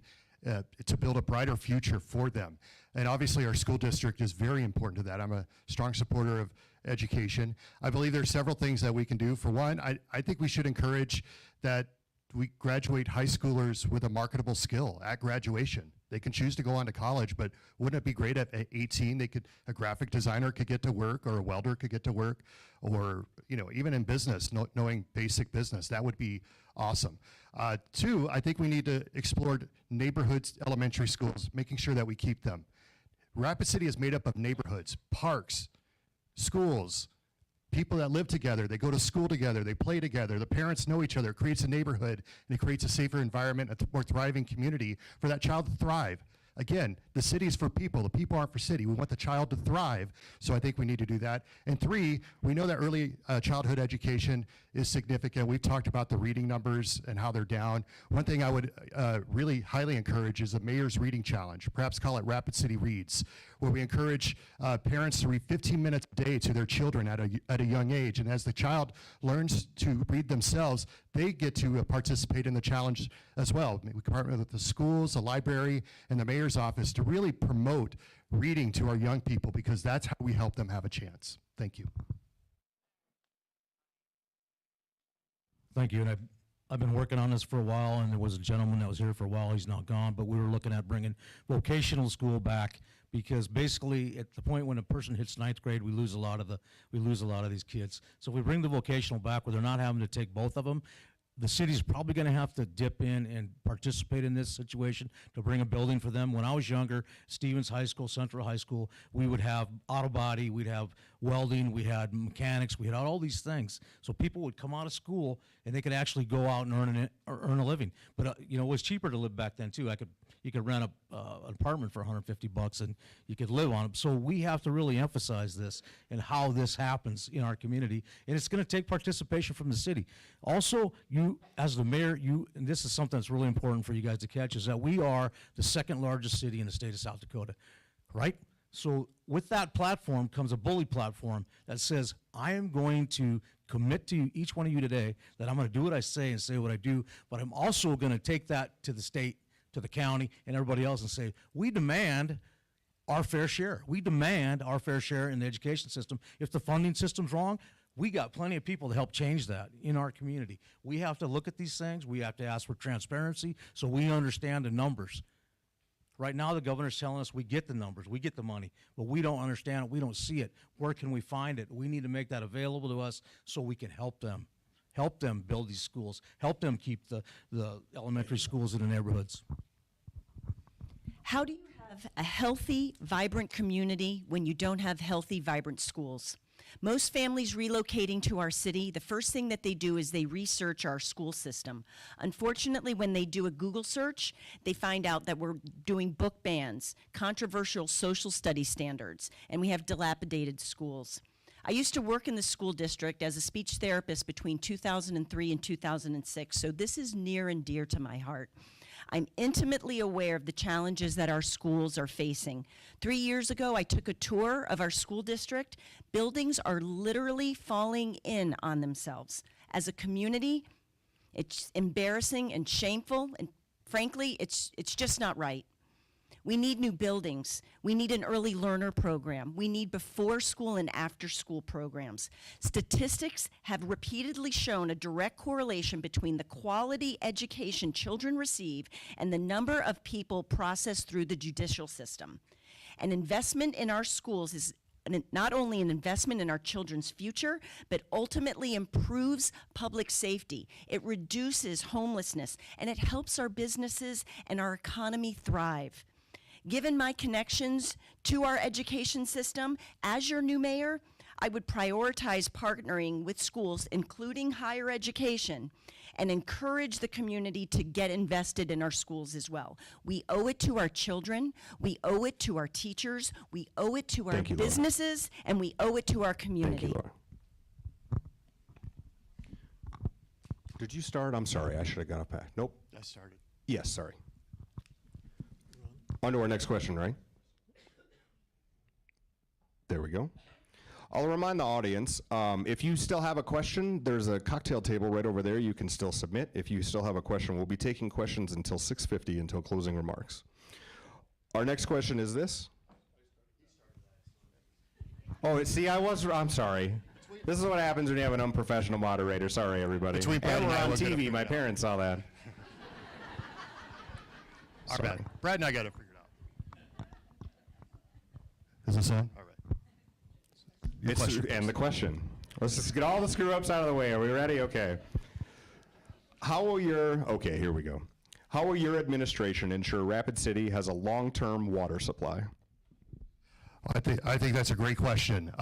to build a brighter future for them. And obviously our school district is very important to that. I'm a strong supporter of education. I believe there's several things that we can do. For one, I think we should encourage that we graduate high schoolers with a marketable skill at graduation. They can choose to go on to college, but wouldn't it be great at 18, a graphic designer could get to work, or a welder could get to work, or even in business, knowing basic business. That would be awesome. Two, I think we need to explore neighborhoods, elementary schools, making sure that we keep them. Rapid City is made up of neighborhoods, parks, schools, people that live together, they go to school together, they play together, the parents know each other. It creates a neighborhood, and it creates a safer environment, a more thriving community for that child to thrive. Again, the city is for people. The people aren't for city. We want the child to thrive, so I think we need to do that. And three, we know that early childhood education is significant. We've talked about the reading numbers and how they're down. One thing I would really highly encourage is a mayor's reading challenge. Perhaps call it Rapid City Reads, where we encourage parents to read 15 minutes a day to their children at a young age. And as the child learns to read themselves, they get to participate in the challenge as well. We partner with the schools, the library, and the mayor's office to really promote reading to our young people, because that's how we help them have a chance. Thank you. Thank you. And I've been working on this for a while, and there was a gentleman that was here for a while. He's now gone, but we were looking at bringing vocational school back, because basically at the point when a person hits 9th grade, we lose a lot of these kids. So if we bring the vocational back where they're not having to take both of them, the city's probably going to have to dip in and participate in this situation to bring a building for them. When I was younger, Stevens High School, Central High School, we would have auto body, we'd have welding, we had mechanics, we had all these things. So people would come out of school and they could actually go out and earn a living. But it was cheaper to live back then too. You could rent an apartment for $150 and you could live on it. So we have to really emphasize this and how this happens in our community. And it's going to take participation from the city. Also, you, as the mayor, and this is something that's really important for you guys to catch, is that we are the second largest city in the state of South Dakota, right? So with that platform comes a bully platform that says, I am going to commit to each one of you today that I'm going to do what I say and say what I do, but I'm also going to take that to the state, to the county, and everybody else and say, we demand our fair share. We demand our fair share in the education system. If the funding system's wrong, we got plenty of people to help change that in our community. We have to look at these things. We have to ask for transparency so we understand the numbers. Right now, the governor's telling us we get the numbers, we get the money, but we don't understand it, we don't see it. Where can we find it? We need to make that available to us so we can help them build these schools, help them keep the elementary schools in the neighborhoods. How do you have a healthy, vibrant community when you don't have healthy, vibrant schools? Most families relocating to our city, the first thing that they do is they research our school system. Unfortunately, when they do a Google search, they find out that we're doing book bans, controversial social studies standards, and we have dilapidated schools. I used to work in the school district as a speech therapist between 2003 and 2006, so this is near and dear to my heart. I'm intimately aware of the challenges that our schools are facing. 3 years ago, I took a tour of our school district. Buildings are literally falling in on themselves. As a community, it's embarrassing and shameful, and frankly, it's just not right. We need new buildings. We need an early learner program. We need before school and after school programs. Statistics have repeatedly shown a direct correlation between the quality education children receive and the number of people processed through the judicial system. An investment in our schools is not only an investment in our children's future, but ultimately improves public safety. It reduces homelessness, and it helps our businesses and our economy thrive. Given my connections to our education system, as your new mayor, I would prioritize partnering with schools, including higher education, and encourage the community to get invested in our schools as well. We owe it to our children, we owe it to our teachers, we owe it to our Thank you, Laura. businesses, and we owe it to our community. Thank you, Laura. Did you start? I'm sorry, I should have gone up back. Nope. I started. Yes, sorry. On to our next question, right? There we go. I'll remind the audience, if you still have a question, there's a cocktail table right over there you can still submit. If you still have a question, we'll be taking questions until 6:50, until closing remarks. Our next question is this. Oh, see, I'm sorry. This is what happens when you have an unprofessional moderator. Sorry, everybody. Between Brad And and we're I, on we're gonna TV. figure My it out. parents saw that. Our Sorry. bad. Brad and I got it figured out. Is this on? All right. Your question, And the question. Let's just get all the screw-ups out of the way. Are we ready? Okay. Okay, here we go. How will your administration ensure Rapid City has a long-term water supply? I think that's a great question.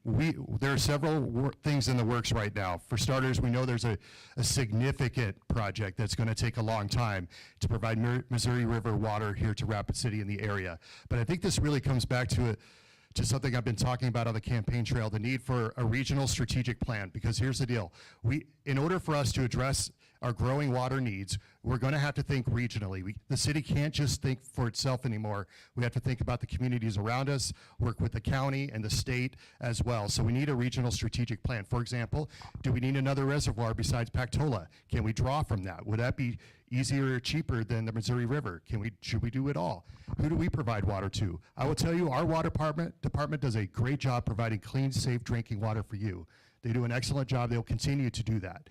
There are several things in the works right now. For starters, we know there's a significant project that's going to take a long time to provide Missouri River water here to Rapid City in the area. But I think this really comes back to something I've been talking about on the campaign trail, the need for a regional strategic plan. Because here's the deal. In order for us to address our growing water needs, we're going to have to think regionally. The city can't just think for itself anymore. We have to think about the communities around us, work with the county and the state as well. So we need a regional strategic plan. For example, do we need another reservoir besides Pactola? Can we draw from that? Would that be easier or cheaper than the Missouri River? Should we do it all? Who do we provide water to? I will tell you, our water department does a great job providing clean, safe drinking water for you. They do an excellent job. They'll continue to do that.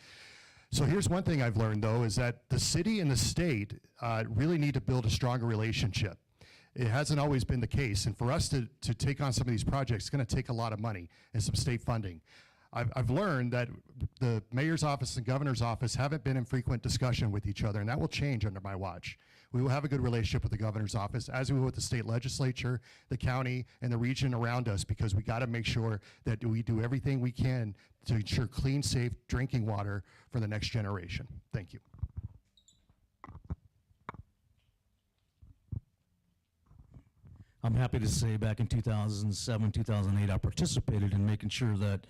So here's one thing I've learned, though, is that the city and the state really need to build a stronger relationship. It hasn't always been the case, and for us to take on some of these projects, it's going to take a lot of money and some state funding. I've learned that the mayor's office and governor's office haven't been in frequent discussion with each other, and that will change under my watch. We will have a good relationship with the governor's office, as we will with the state legislature, the county, and the region around us, because we got to make sure that we do everything we can to ensure clean, safe drinking water for the next generation. Thank you. I'm happy to say back in 2007, 2008, I participated in making sure that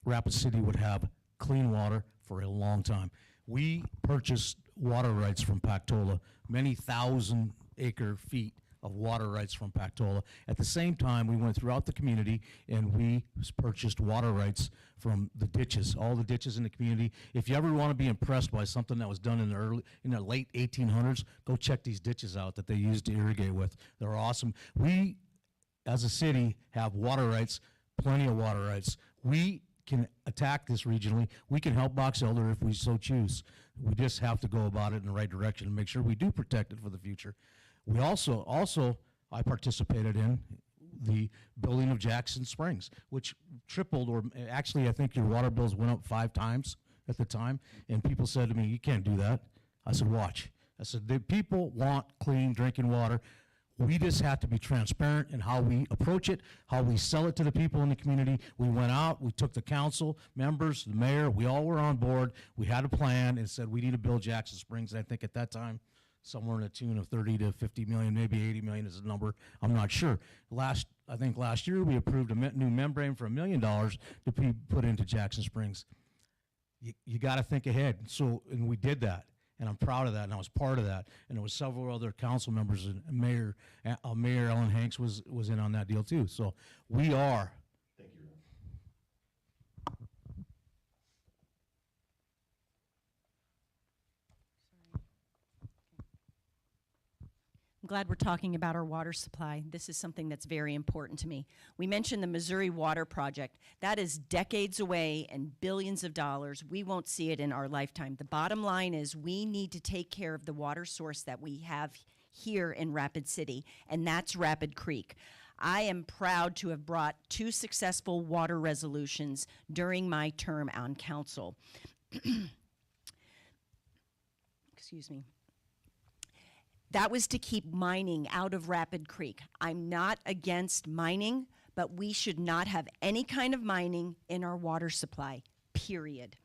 Rapid City would have clean water for a long time. We purchased water rights from Pactola, many thousand acre feet of water rights from Pactola. At the same time, we went throughout the community and we purchased water rights from the ditches, all the ditches in the community. If you ever want to be impressed by something that was done in the late 1800s, go check these ditches out that they used to irrigate with. They're awesome. We, as a city, have water rights, plenty of water rights. We can attack this regionally. We can help Box Elder if we so choose. We just have to go about it in the right direction and make sure we do protect it for the future. We also, I participated in the building of Jackson Springs, which tripled, or actually I think your water bills went up 5 times at the time, and people said to me, you can't do that. I said, watch. I said, the people want clean drinking water. We just have to be transparent in how we approach it, how we sell it to the people in the community. We went out, we took the council members, the mayor, we all were on board. We had a plan and said we need to build Jackson Springs. I think at that time, somewhere in the tune of 30 to 50 million, maybe 80 million is the number. I'm not sure. I think last year we approved a new membrane for $1 million to be put into Jackson Springs. You got to think ahead. And we did that. And I'm proud of that, and I was part of that. And there was several other council members, and Mayor Ellen Hanks was in on that deal too. So we are. Thank you. I'm glad we're talking about our water supply. This is something that's very important to me. We mentioned the Missouri Water Project. That is decades away and billions of dollars. We won't see it in our lifetime. The bottom line is we need to take care of the water source that we have here in Rapid City, and that's Rapid Creek. I am proud to have brought 2 successful water resolutions during my term on council. Excuse me. That was to keep mining out of Rapid Creek. I'm not against mining, but we should not have any kind of mining in our water supply, period.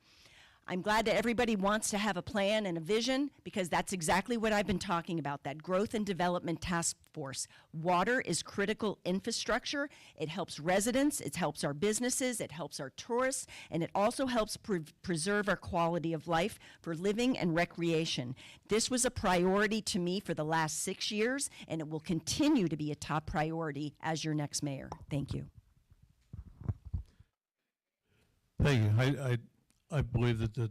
I'm glad that everybody wants to have a plan and a vision, because that's exactly what I've been talking about, that growth and development task force. Water is critical infrastructure. It helps residents, it helps our businesses, it helps our tourists, and it also helps preserve our quality of life for living and recreation. This was a priority to me for the last 6 years, and it will continue to be a top priority as your next mayor. Thank you. Thank you. I believe that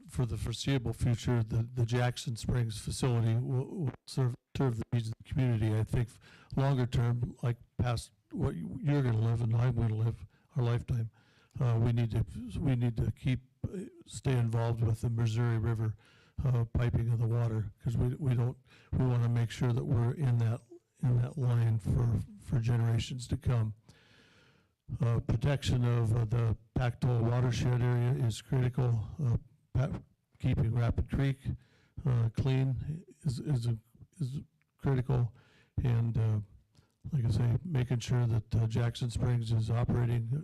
for the foreseeable future, the Jackson Springs facility will serve the needs of the community. I think longer term, like past what you're going to live and I'm going to live our lifetime, we need to stay involved with the Missouri River piping of the water, because we want to make sure that we're in that line for generations to come. Protection of the Pactola watershed area is critical. Keeping Rapid Creek clean is critical, and like I say, making sure that Jackson Springs is operating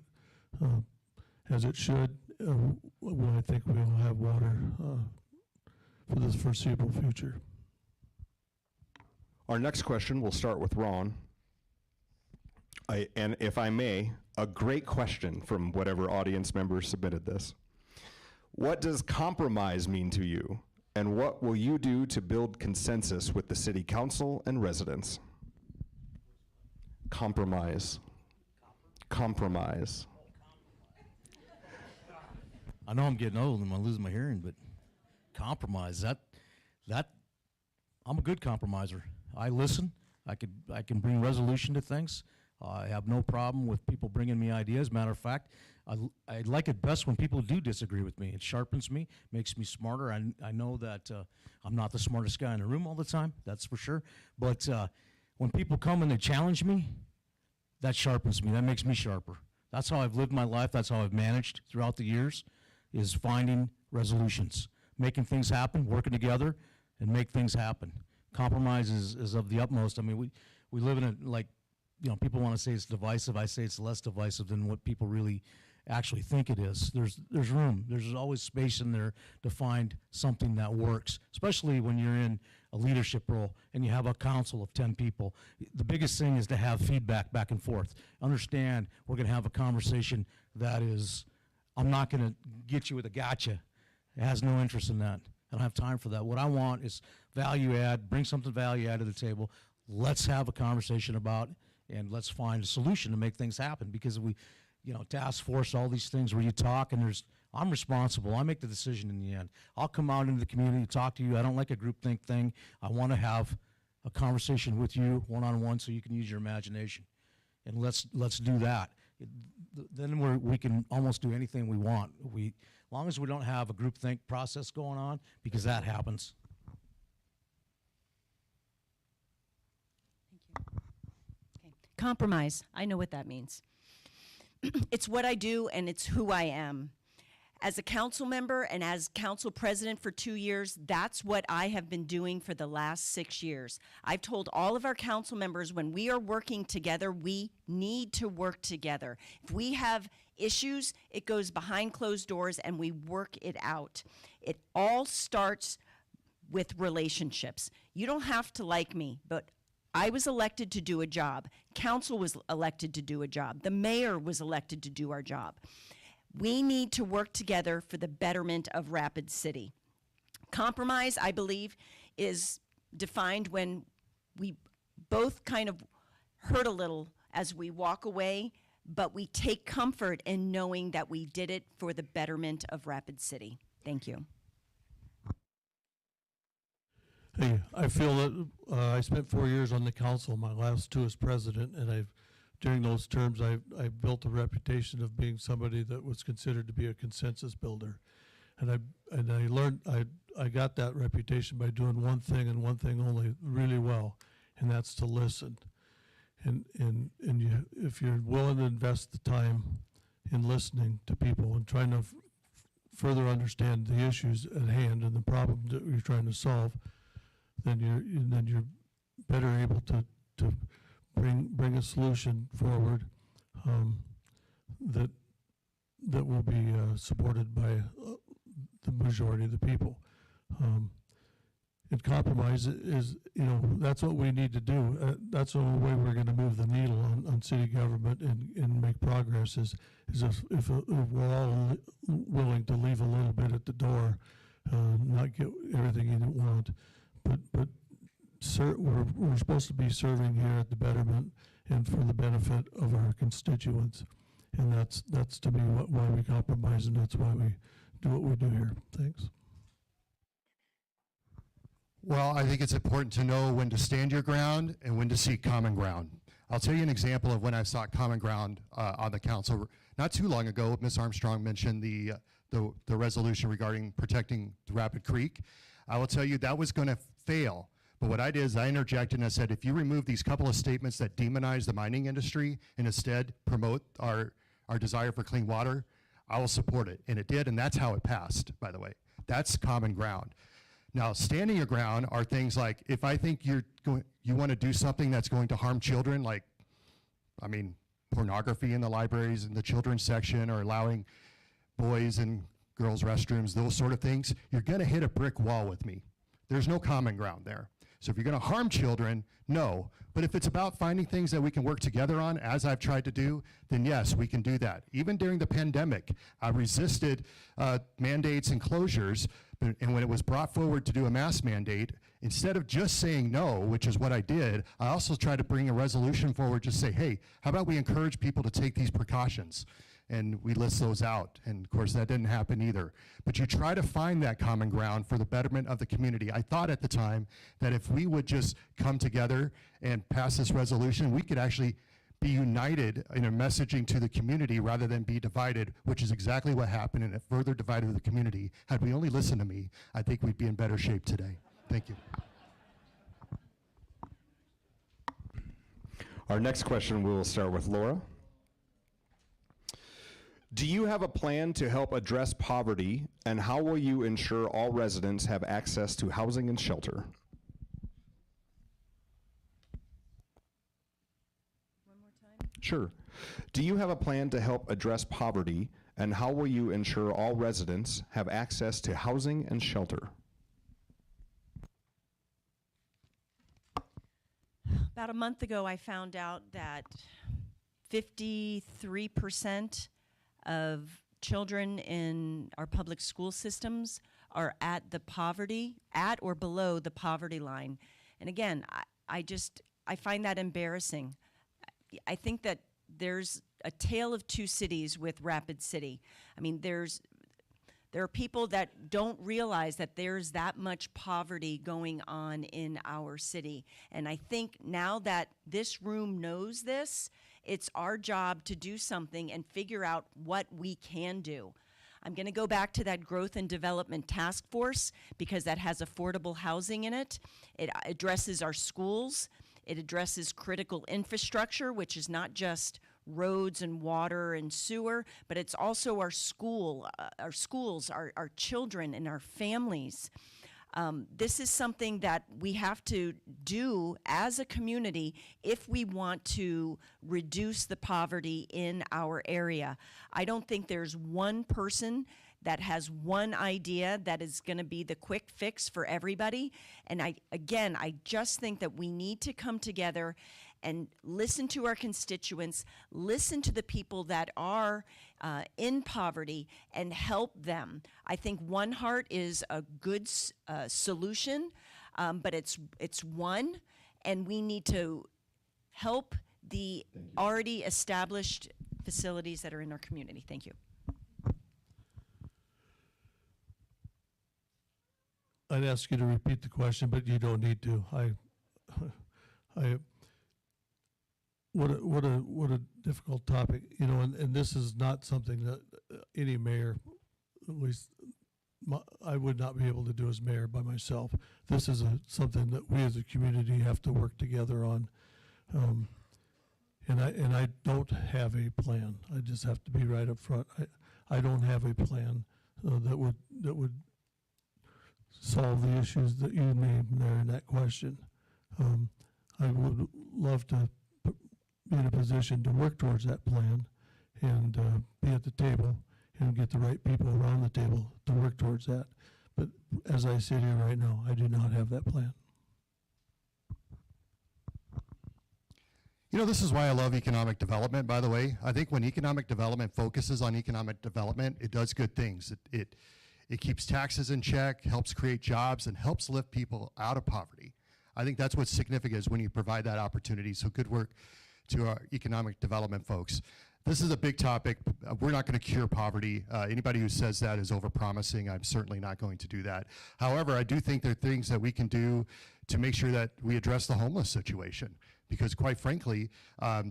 as it should. I think we'll have water for the foreseeable future. Our next question will start with Ron. And if I may, a great question from whatever audience member submitted this. What does compromise mean to you? And what will you do to build consensus with the city council and residents? Compromise. Compromise. I know I'm getting old and I'm losing my hearing, but compromise, that I'm a good compromiser. I listen. I can bring resolution to things. I have no problem with people bringing me ideas. Matter of fact, I like it best when people do disagree with me. It sharpens me, makes me smarter. I know that I'm not the smartest guy in the room all the time, that's for sure. But when people come and they challenge me, that sharpens me. That makes me sharper. That's how I've lived my life. That's how I've managed throughout the years, is finding resolutions, making things happen, working together, and make things happen. Compromise is of the utmost. I mean, we live in a, like, you know, people want to say it's divisive. I say it's less divisive than what people really actually think it is. There's room. There's always space in there to find something that works, especially when you're in a leadership role and you have a council of 10 people. The biggest thing is to have feedback back and forth. Understand, we're going to have a conversation that is, I'm not going to get you with a gotcha. It has no interest in that. I don't have time for that. What I want is value add, bring something value add to the table. Let's have a conversation about, and let's find a solution to make things happen. Because we, you know, task force, all these things where you talk and I'm responsible. I make the decision in the end. I'll come out into the community, talk to you. I don't like a groupthink thing. I want to have a conversation with you one-on-one so you can use your imagination. And let's do that. Then we can almost do anything we want. As long as we don't have a groupthink process going on, because that happens. Compromise, I know what that means. It's what I do and it's who I am. As a council member and as council president for 2 years, that's what I have been doing for the last 6 years. I've told all of our council members, when we are working together, we need to work together. If we have issues, it goes behind closed doors and we work it out. It all starts with relationships. You don't have to like me, but I was elected to do a job. Council was elected to do a job. The mayor was elected to do our job. We need to work together for the betterment of Rapid City. Compromise, I believe, is defined when we both kind of hurt a little as we walk away, but we take comfort in knowing that we did it for the betterment of Rapid City. Thank you. Hey, I feel that I spent 4 years on the council, my last 2 as president, and during those terms, I built a reputation of being somebody that was considered to be a consensus builder. And I learned, I got that reputation by doing one thing and one thing only really well, and that's to listen. and you, if you're willing to invest the time in listening to people and trying to further understand the issues at hand and the problem that you're trying to solve, then you're better able to bring a solution forward that will be supported by the majority of the people. And compromise is, that's what we need to do. That's the only way we're going to move the needle on city government and make progress is if we're all willing to leave a little bit at the door, not get everything you want, but we're supposed to be serving here at the betterment and for the benefit of our constituents, and that's to me why we compromise, and that's why we do what we do here. Thanks. Well, I think it's important to know when to stand your ground and when to seek common ground. I'll tell you an example of when I've sought common ground on the council. Not too long ago, Ms. Armstrong mentioned the resolution regarding protecting the Rapid Creek. I will tell you that was going to fail. But what I did is I interjected and I said, if you remove these couple of statements that demonize the mining industry and instead promote our desire for clean water, I will support it. And it did, and that's how it passed, by the way. That's common ground. Now, standing your ground are things like, if I think you want to do something that's going to harm children, like, pornography in the libraries in the children's section, or allowing boys and girls' restrooms, those sort of things, you're going to hit a brick wall with me. There's no common ground there. So if you're going to harm children, no. But if it's about finding things that we can work together on, as I've tried to do, then yes, we can do that. Even during the pandemic, I resisted mandates and closures, and when it was brought forward to do a mask mandate, instead of just saying no, which is what I did, I also tried to bring a resolution forward to say, hey, how about we encourage people to take these precautions? And we list those out, and of course that didn't happen either. But you try to find that common ground for the betterment of the community. I thought at the time that if we would just come together and pass this resolution, we could actually be united in a messaging to the community rather than be divided, which is exactly what happened, and it further divided the community. Had we only listened to me, I think we'd be in better shape today. Thank you. Our next question, we'll start with Laura. Do you have a plan to help address poverty, and how will you ensure all residents have access to housing and shelter? One more time. Sure. Do you have a plan to help address poverty, and how will you ensure all residents have access to housing and shelter? About a month ago, I found out that 53% of children in our public school systems are at or below the poverty line. And again, I find that embarrassing. I think that there's a tale of two cities with Rapid City. There are people that don't realize that there's that much poverty going on in our city. And I think now that this room knows this, it's our job to do something and figure out what we can do. I'm going to go back to that Growth and Development Task Force because that has affordable housing in it. It addresses our schools. It addresses critical infrastructure, which is not just roads and water and sewer, but it's also our schools, our children, and our families. This is something that we have to do as a community if we want to reduce the poverty in our area. I don't think there's one person that has one idea that is going to be the quick fix for everybody. And I just think that we need to come together and listen to our constituents, listen to the people that are in poverty, and help them. I think One Heart is a good solution, but it's one, and we need to help the already established facilities that are in our community. Thank you. I'd ask you to repeat the question, but you don't need to. What a difficult topic, and this is not something that any mayor, at least I would not be able to do as mayor by myself. This is something that we as a community have to work together on. And I don't have a plan. I just have to be right up front. I don't have a plan that would solve the issues that you named there in that question. I would love to be in a position to work towards that plan and be at the table and get the right people around the table to work towards that. But as I sit here right now, I do not have that plan. You know, this is why I love economic development, by the way. I think when economic development focuses on economic development, it does good things. It keeps taxes in check, helps create jobs, and helps lift people out of poverty. I think that's what's significant is when you provide that opportunity. So good work to our economic development folks. This is a big topic. We're not going to cure poverty. Anybody who says that is overpromising. I'm certainly not going to do that. However, I do think there are things that we can do to make sure that we address the homeless situation. Because quite frankly,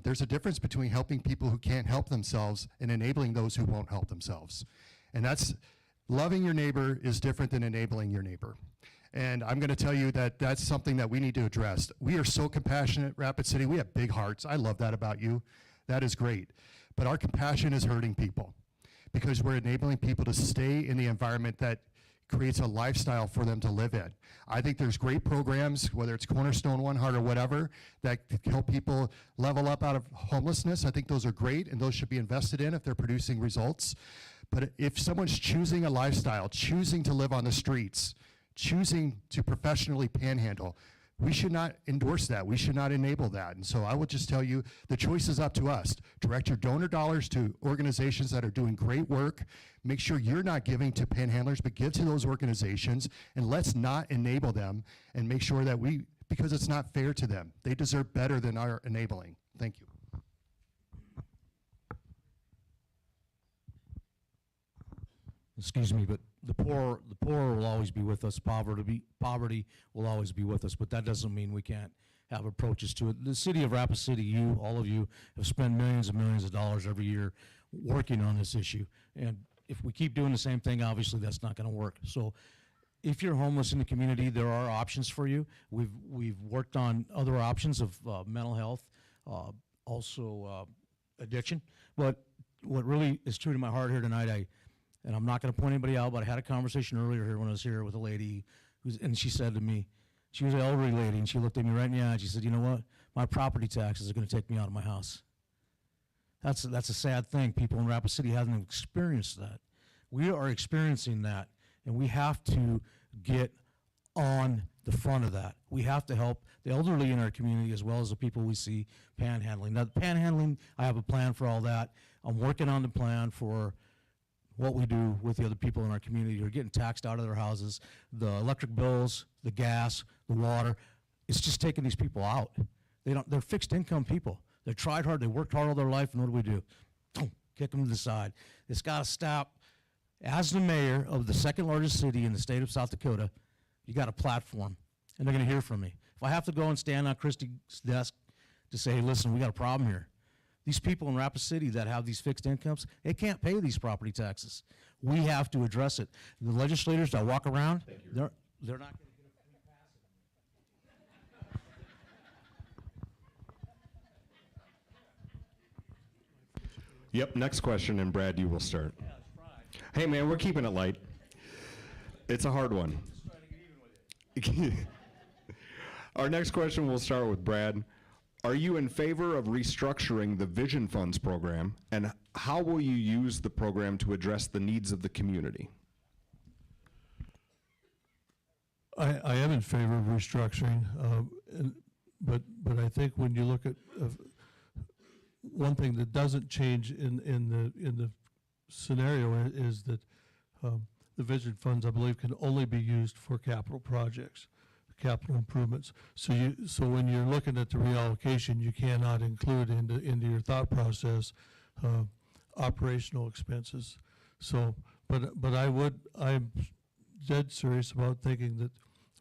there's a difference between helping people who can't help themselves and enabling those who won't help themselves. And that's, loving your neighbor is different than enabling your neighbor. And I'm going to tell you that that's something that we need to address. We are so compassionate, Rapid City. We have big hearts. I love that about you. That is great. But our compassion is hurting people because we're enabling people to stay in the environment that creates a lifestyle for them to live in. I think there's great programs, whether it's Cornerstone, One Heart, or whatever, that help people level up out of homelessness. I think those are great, and those should be invested in if they're producing results. But if someone's choosing a lifestyle, choosing to live on the streets, choosing to professionally panhandle, we should not endorse that. We should not enable that. And so I will just tell you, the choice is up to us. Direct your donor dollars to organizations that are doing great work. Make sure you're not giving to panhandlers, but give to those organizations, and let's not enable them, and make sure that because it's not fair to them. They deserve better than our enabling. Thank you. Excuse me, but the poor will always be with us. Poverty will always be with us, but that doesn't mean we can't have approaches to it. The city of Rapid City, all of you, have spent millions and millions of dollars every year working on this issue. And if we keep doing the same thing, obviously that's not going to work. So if you're homeless in the community, there are options for you. We've worked on other options of mental health, also addiction. But what really is true to my heart here tonight, and I'm not going to point anybody out, but I had a conversation earlier here when I was here with a lady, and she said to me, she was an elderly lady, and she looked at me right in the eye, and she said, you know what, my property taxes are going to take me out of my house. That's a sad thing. People in Rapid City haven't experienced that. We are experiencing that, and we have to get on the front of that. We have to help the elderly in our community as well as the people we see panhandling. Now, the panhandling, I have a plan for all that. I'm working on the plan for what we do with the other people in our community who are getting taxed out of their houses, the electric bills, the gas, the water. It's just taking these people out. They're fixed income people. They tried hard, they worked hard all their life, and what do? Boom, kick them to the side. It's got to stop. As the mayor of the second largest city in the state of South Dakota, you got a platform, and they're going to hear from me. If I have to go and stand on Christie's desk to say, hey, listen, we got a problem here. These people in Rapid City that have these fixed incomes, they can't pay these property taxes. We have to address it. The legislators that walk around, they're not going to get a free pass. Yep, next question, and Brad, you will start. Hey, man, we're keeping it light. It's a hard one. Our next question, we'll start with Brad. Are you in favor of restructuring the Vision Funds program, and how will you use the program to address the needs of the community? I am in favor of restructuring, but I think when you look at one thing that doesn't change in the scenario is that the Vision Funds, I believe, can only be used for capital projects, capital improvements. So when you're looking at the reallocation, you cannot include into your thought process operational expenses. So, but I'm dead serious about thinking that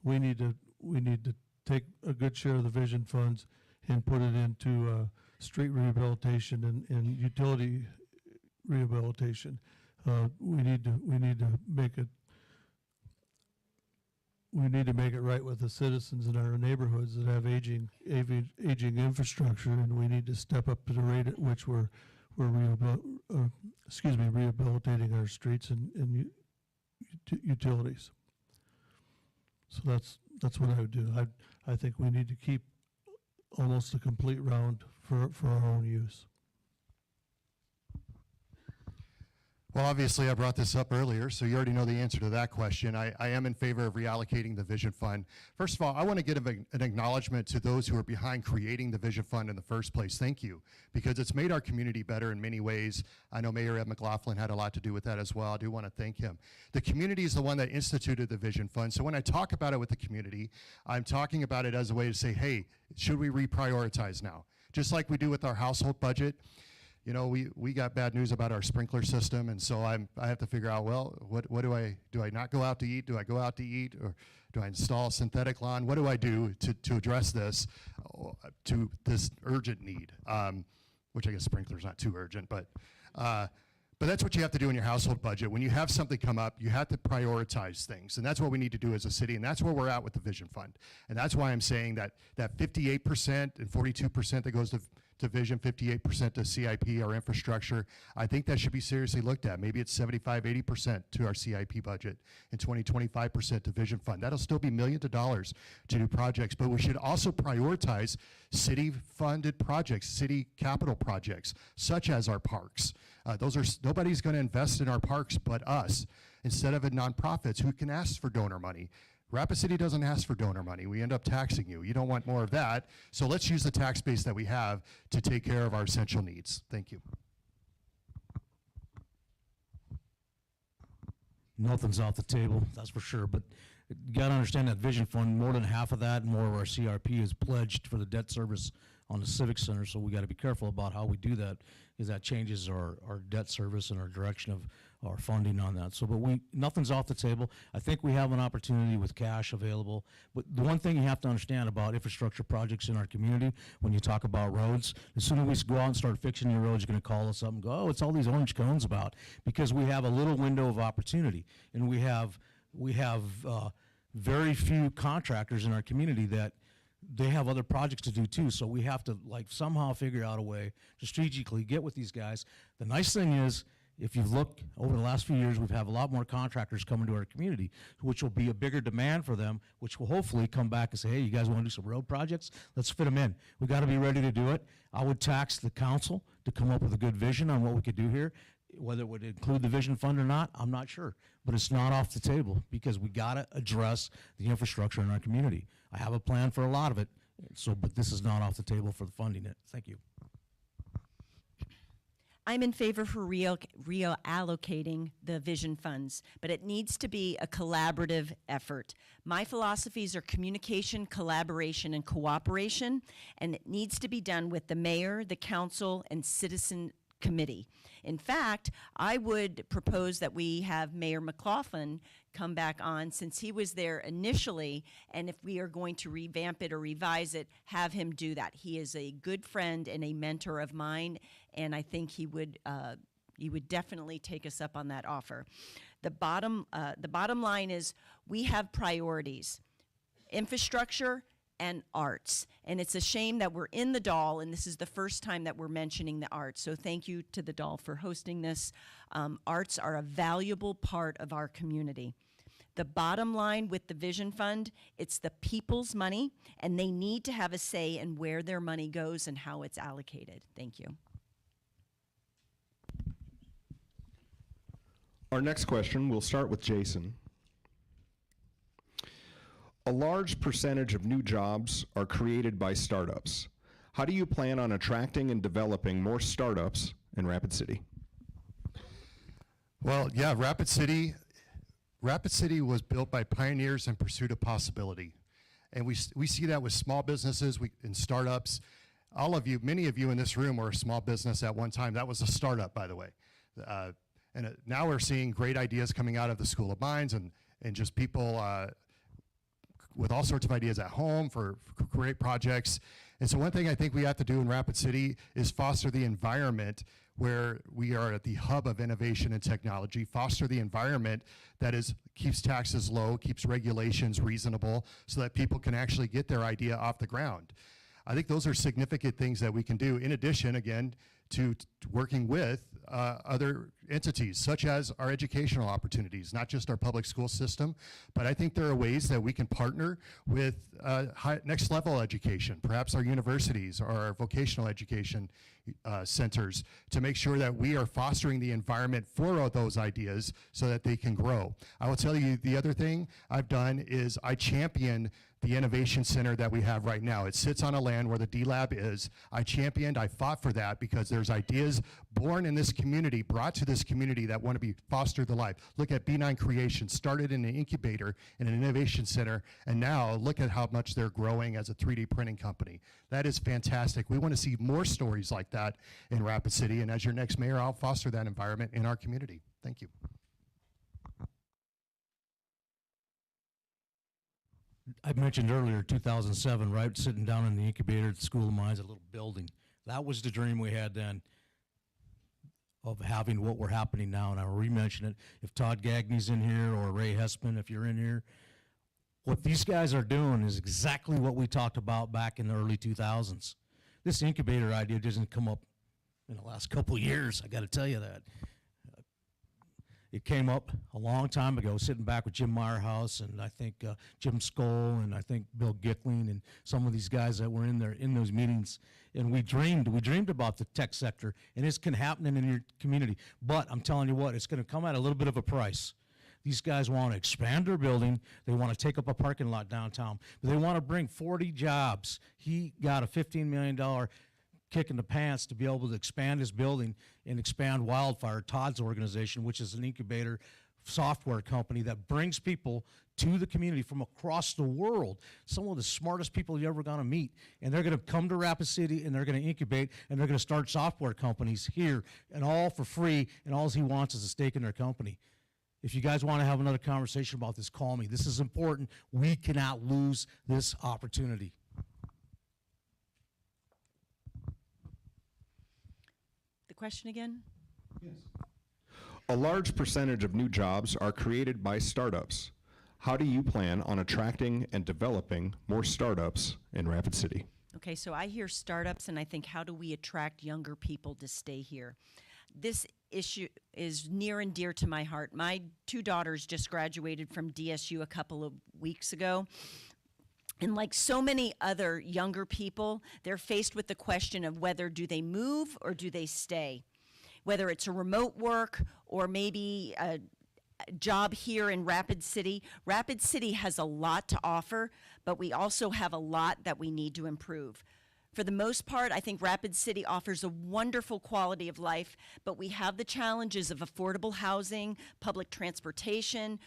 we need to take a good share of the Vision Funds and put it into street rehabilitation and utility rehabilitation. We need to make it we need to make it right with the citizens in our neighborhoods that have aging infrastructure, and we need to step up to the rate at which we're rehabilitating our streets and utilities. So that's what I would do. I think we need to keep almost a complete round for our own use. Well, obviously, I brought this up earlier, so you already know the answer to that question. I am in favor of reallocating the Vision Fund. First of all, I want to give an acknowledgement to those who are behind creating the Vision Fund in the first place. Thank you, because it's made our community better in many ways. I know Mayor Ed McLaughlin had a lot to do with that as well. I do want to thank him. The community is the one that instituted the Vision Fund, so when I talk about it with the community, I'm talking about it as a way to say, hey, should we reprioritize now? Just like we do with our household budget. You know, we got bad news about our sprinkler system, and so I have to figure out, well, what do I not go out to eat? Do I go out to eat, or do I install synthetic lawn? What do I do to address this, to this urgent need? Which I guess sprinkler's not too urgent, but that's what you have to do in your household budget. When you have something come up, you have to prioritize things, and that's what we need to do as a city, and that's where we're at with the Vision Fund. And that's why I'm saying that 58% and 42% that goes to Vision, 58% to CIP, our infrastructure, I think that should be seriously looked at. Maybe it's 75, 80% to our CIP budget and 25% to Vision Fund. That'll still be millions of dollars to do projects, but we should also prioritize city-funded projects, city capital projects, such as our parks. Nobody's going to invest in our parks but us, instead of nonprofits who can ask for donor money. Rapid City doesn't ask for donor money. We end up taxing you. You don't want more of that. So let's use the tax base that we have to take care of our essential needs. Thank you. Nothing's off the table, that's for sure. But you got to understand that Vision Fund, more than half of that, more of our CRP is pledged for the debt service on the Civic Center. So we got to be careful about how we do that, because that changes our debt service and our direction of our funding on that. So, but nothing's off the table. I think we have an opportunity with cash available. But the one thing you have to understand about infrastructure projects in our community, when you talk about roads, as soon as we go out and start fixing your roads, you're going to call us up and go, oh, it's all these orange cones about, because we have a little window of opportunity, and we have very few contractors in our community that they have other projects to do too. So we have to somehow figure out a way to strategically get with these guys. The nice thing is, if you've looked over the last few years, we've had a lot more contractors coming to our community, which will be a bigger demand for them, which will hopefully come back and say, hey, you guys want to do some road projects? Let's fit them in. We got to be ready to do it. I would tax the council to come up with a good vision on what we could do here. Whether it would include the Vision Fund or not, I'm not sure. But it's not off the table, because we got to address the infrastructure in our community. I have a plan for a lot of it, but this is not off the table for funding it. Thank you. I'm in favor for reallocating the Vision funds, but it needs to be a collaborative effort. My philosophies are communication, collaboration, and cooperation, and it needs to be done with the mayor, the council, and citizen committee. In fact, I would propose that we have Mayor McLaughlin come back on, since he was there initially, and if we are going to revamp it or revise it, have him do that. He is a good friend and a mentor of mine, and I think he would definitely take us up on that offer. The bottom line is, we have priorities: infrastructure and arts. And it's a shame that we're in the Doll, and this is the first time that we're mentioning the arts. So thank you to the Doll for hosting this. Arts are a valuable part of our community. The bottom line with the Vision Fund, it's the people's money, and they need to have a say in where their money goes and how it's allocated. Thank you. Our next question, we'll start with Jason. A large percentage of new jobs are created by startups. How do you plan on attracting and developing more startups in Rapid City? Well, yeah, Rapid City was built by pioneers in pursuit of possibility. And we see that with small businesses and startups. All of you, many of you in this room were a small business at one time. That was a startup, by the way. Now we're seeing great ideas coming out of the School of Mines and just people with all sorts of ideas at home for great projects. And so one thing I think we have to do in Rapid City is foster the environment where we are at the hub of innovation and technology, foster the environment that keeps taxes low, keeps regulations reasonable, so that people can actually get their idea off the ground. I think those are significant things that we can do, in addition, again, to working with other entities, such as our educational opportunities, not just our public school system, but I think there are ways that we can partner with next level education, perhaps our universities or our vocational education centers, to make sure that we are fostering the environment for those ideas so that they can grow. I will tell you, the other thing I've done is I champion the innovation center that we have right now. It sits on a land where the D-Lab is. I fought for that because there's ideas born in this community, brought to this community, that want to be fostered to life. Look at B9 Creation, started in an incubator in an innovation center, and now look at how much they're growing as a 3D printing company. That is fantastic. We want to see more stories like that in Rapid City, and as your next mayor, I'll foster that environment in our community. Thank you. I mentioned earlier, 2007, right, sitting down in the incubator at the School of Mines, a little building. That was the dream we had then of having what we're happening now, and I'll re-mention it. If Todd Gagney's in here, or Ray Hessman, if you're in here, what these guys are doing is exactly what we talked about back in the early 2000s. This incubator idea doesn't come up in the last couple of years, I gotta tell you that. It came up a long time ago, sitting back with Jim Meyerhouse and I think Jim Skoll and I think Bill Gickling and some of these guys that were in there in those meetings. And we dreamed about the tech sector, and it's happening in your community. But I'm telling you what, it's gonna come at a little bit of a price. These guys want to expand their building. They want to take up a parking lot downtown. But they want to bring 40 jobs. He got a $15 million kick in the pants to be able to expand his building and expand Wildfire, Todd's organization, which is an incubator software company that brings people to the community from across the world, some of the smartest people you're ever going to meet. And they're going to come to Rapid City, and they're going to incubate, and they're going to start software companies here, and all for free, and all he wants is a stake in their company. If you guys want to have another conversation about this, call me. This is important. We cannot lose this opportunity. The question again? Yes. A large percentage of new jobs are created by startups. How do you plan on attracting and developing more startups in Rapid City? Okay, so I hear startups, and I think, how do we attract younger people to stay here? This issue is near and dear to my heart. My two daughters just graduated from DSU a couple of weeks ago. And like so many other younger people, they're faced with the question of whether do they move or do they stay? Whether it's a remote work or maybe a job here in Rapid City. Rapid City has a lot to offer, but we also have a lot that we need to improve. For the most part, I think Rapid City offers a wonderful quality of life, but we have the challenges of affordable housing, public transportation,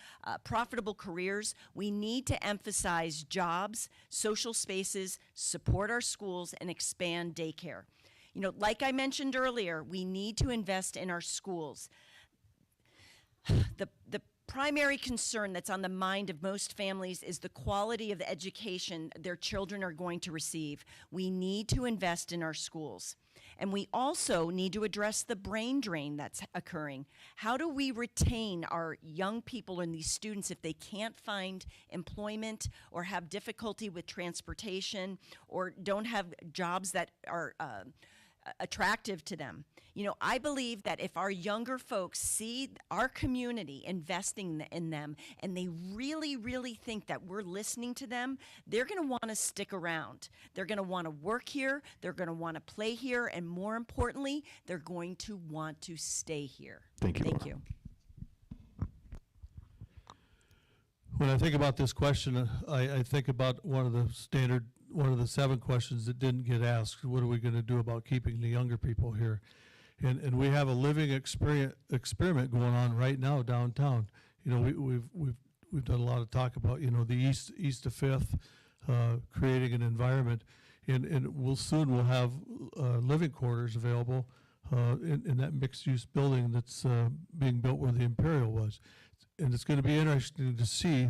profitable careers. We need to emphasize jobs, social spaces, support our schools, and expand daycare. You know, like I mentioned earlier, we need to invest in our schools. The primary concern that's on the mind of most families is the quality of the education their children are going to receive. We need to invest in our schools. And we also need to address the brain drain that's occurring. How do we retain our young people and these students if they can't find employment or have difficulty with transportation or don't have jobs that are attractive to them? You know, I believe that if our younger folks see our community investing in them and they really, really think that we're listening to them, they're going to want to stick around. They're going to want to work here, they're going to want to play here, and more importantly, they're going to want to stay here. Thank you. Thank you. When I think about this question, I think about one of the 7 questions that didn't get asked. What are we going to do about keeping the younger people here? And we have a living experiment going on right now downtown. You know, we've done a lot of talk about, you know, the east of 5th, creating an environment, and we'll have living quarters available in that mixed-use building that's being built where the Imperial was. And it's going to be interesting to see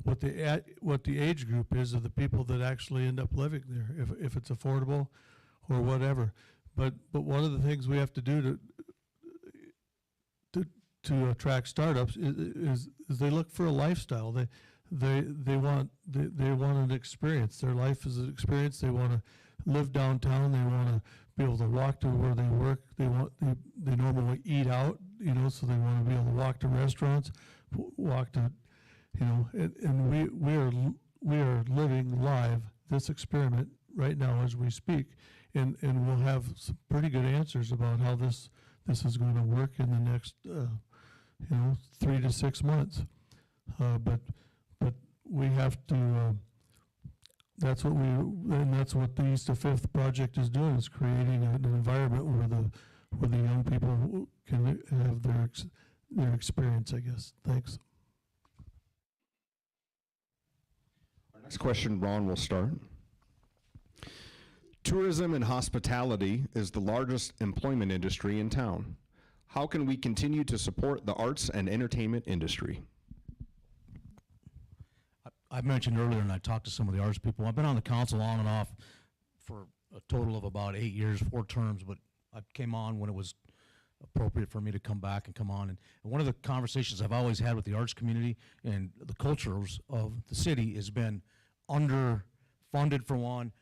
what the age group is of the people that actually end up living there, if it's affordable or whatever. But one of the things we have to do to attract startups is they look for a lifestyle. They want an experience. Their life is an experience. They want to live downtown. They want to be able to walk to where they work. They normally eat out, so they want to be able to walk to restaurants, walk to, and we are living live this experiment right now as we speak, and we'll have some pretty good answers about how this is going to work in the next 3 to 6 months. But we have to. That's what the East of Fifth project is doing, is creating an environment where the young people can have their experience, I guess. Thanks. Our next question, Ron will start. Tourism and hospitality is the largest employment industry in town. How can we continue to support the arts and entertainment industry? I mentioned earlier, and I talked to some of the arts people. I've been on the council on and off for a total of about 8 years, 4 terms, but I came on when it was appropriate for me to come back and come on. And one of the conversations I've always had with the arts community and the cultures of the city has been underfunded, for one,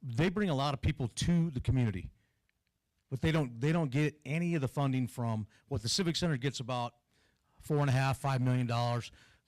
they bring a lot of people to the community, but they don't get any of the funding from what the Civic Center gets, about $4.5–5 million.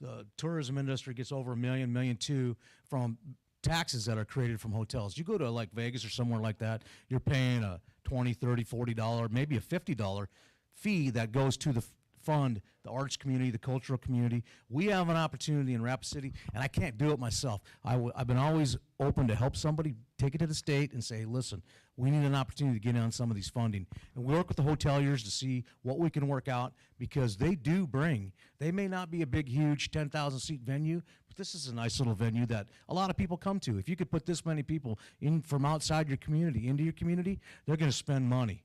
The tourism industry gets over $1 million, $1.2 million from taxes that are created from hotels. You go to like Vegas or somewhere like that, you're paying a $20, $30, $40, maybe a $50 fee that goes to the fund the arts community, the cultural community. We have an opportunity in Rapid City, and I can't do it myself. I've been always open to help somebody take it to the state and say, listen, we need an opportunity to get in on some of these funding. And we work with the hoteliers to see what we can work out, because they do bring, they may not be a big, huge 10,000 seat venue, but this is a nice little venue that a lot of people come to. If you could put this many people in from outside your community into your community, they're going to spend money.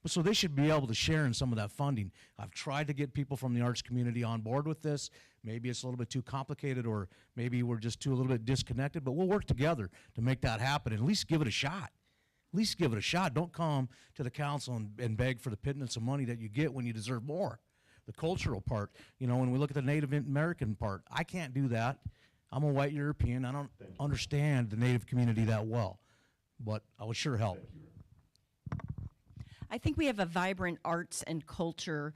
So they should be able to share in some of that funding. I've tried to get people from the arts community on board with this. Maybe it's a little bit too complicated, or maybe we're just a little bit disconnected, but we'll work together to make that happen, and at least give it a shot. At least give it a shot. Don't come to the council and beg for the pittance of money that you get when you deserve more. The cultural part, when we look at the Native American part, I can't do that. I'm a white European. I don't understand the Native community that well, but I would sure help. I think we have a vibrant arts and culture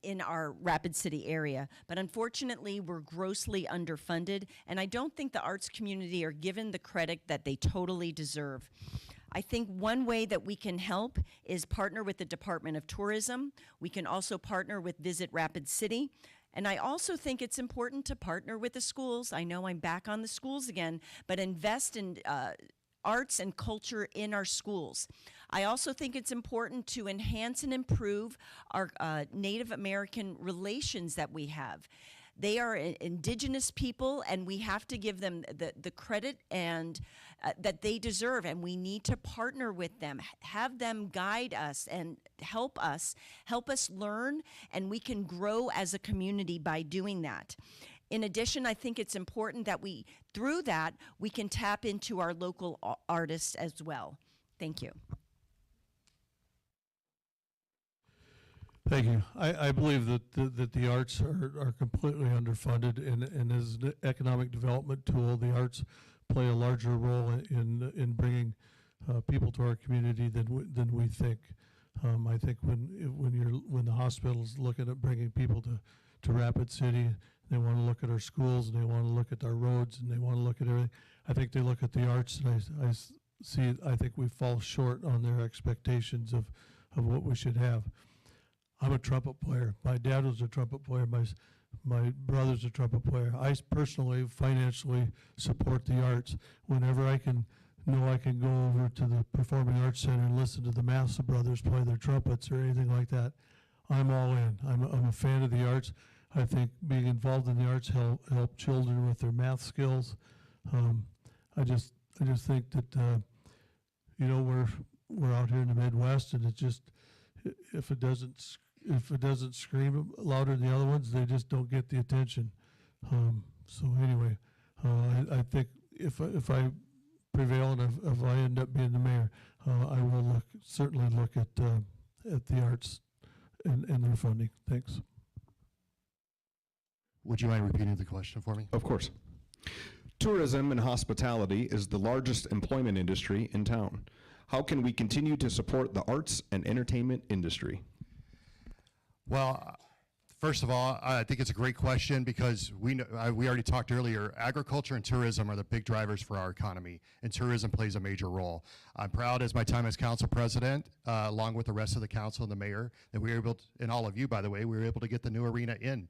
in our Rapid City area, but unfortunately we're grossly underfunded, and I don't think the arts community are given the credit that they totally deserve. I think one way that we can help is partner with the Department of Tourism. We can also partner with Visit Rapid City. And I also think it's important to partner with the schools. I know I'm back on the schools again, but invest in arts and culture in our schools. I also think it's important to enhance and improve our Native American relations that we have. They are indigenous people, and we have to give them the credit and that they deserve, and we need to partner with them, have them guide us and help us learn, and we can grow as a community by doing that. In addition, I think it's important that through that, we can tap into our local artists as well. Thank you. Thank you. I believe that the arts are completely underfunded, and as an economic development tool, the arts play a larger role in bringing people to our community than we think. I think when the hospital's looking at bringing people to Rapid City, they want to look at our schools, and they want to look at our roads, and they want to look at everything. I think they look at the arts, and I think we fall short on their expectations of what we should have. I'm a trumpet player. My dad was a trumpet player. My brother's a trumpet player. I personally, financially support the arts. Whenever I can go over to the Performing Arts Center and listen to the Massa brothers play their trumpets or anything like that, I'm all in. I'm a fan of the arts. I think being involved in the arts help children with their math skills. I just think that we're out here in the Midwest, and it just, if it doesn't scream louder than the other ones, they just don't get the attention. So anyway, I think if I prevail, and if I end up being the mayor, I will certainly look at the arts and their funding. Thanks. Would you mind repeating the question for me? Of course. Tourism and hospitality is the largest employment industry in town. How can we continue to support the arts and entertainment industry? Well, first of all, I think it's a great question because we already talked earlier, agriculture and tourism are the big drivers for our economy, and tourism plays a major role. I'm proud as my time as council president, along with the rest of the council and the mayor, that we were able to, and all of you, by the way, we were able to get the new arena in.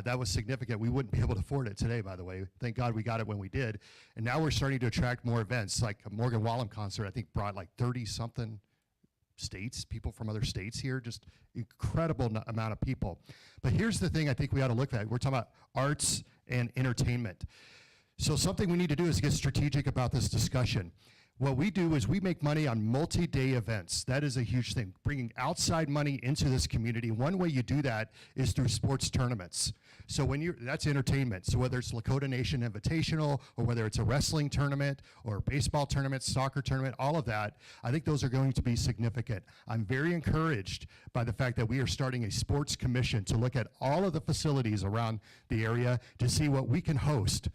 That was significant. We wouldn't be able to afford it today, by the way. Thank God we got it when we did. And now we're starting to attract more events, like a Morgan Wallen concert, I think brought like 30-something states, people from other states here, just incredible amount of people. But here's the thing I think we ought to look at. We're talking about arts and entertainment. So something we need to do is get strategic about this discussion. What we do is we make money on multi-day events. That is a huge thing, bringing outside money into this community. One way you do that is through sports tournaments. So that's entertainment. So whether it's Lakota Nation Invitational, or whether it's a wrestling tournament, or baseball tournament, soccer tournament, all of that, I think those are going to be significant. I'm very encouraged by the fact that we are starting a sports commission to look at all of the facilities around the area to see what we can host.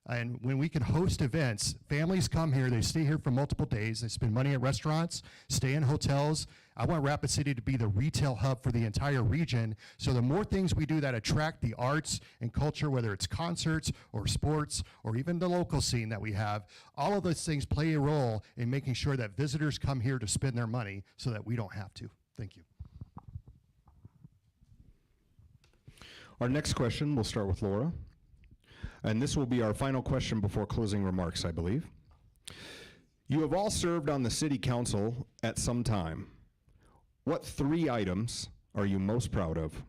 And when we can host events, families come here, they stay here for multiple days, they spend money at restaurants, stay in hotels. I want Rapid City to be the retail hub for the entire region. So the more things we do that attract the arts and culture, whether it's concerts or sports or even the local scene that we have, all of those things play a role in making sure that visitors come here to spend their money so that we don't have to. Thank you. Our next question will start with Laura. And this will be our final question before closing remarks, I believe. You have all served on the city council at some time. What 3 items are you most proud of?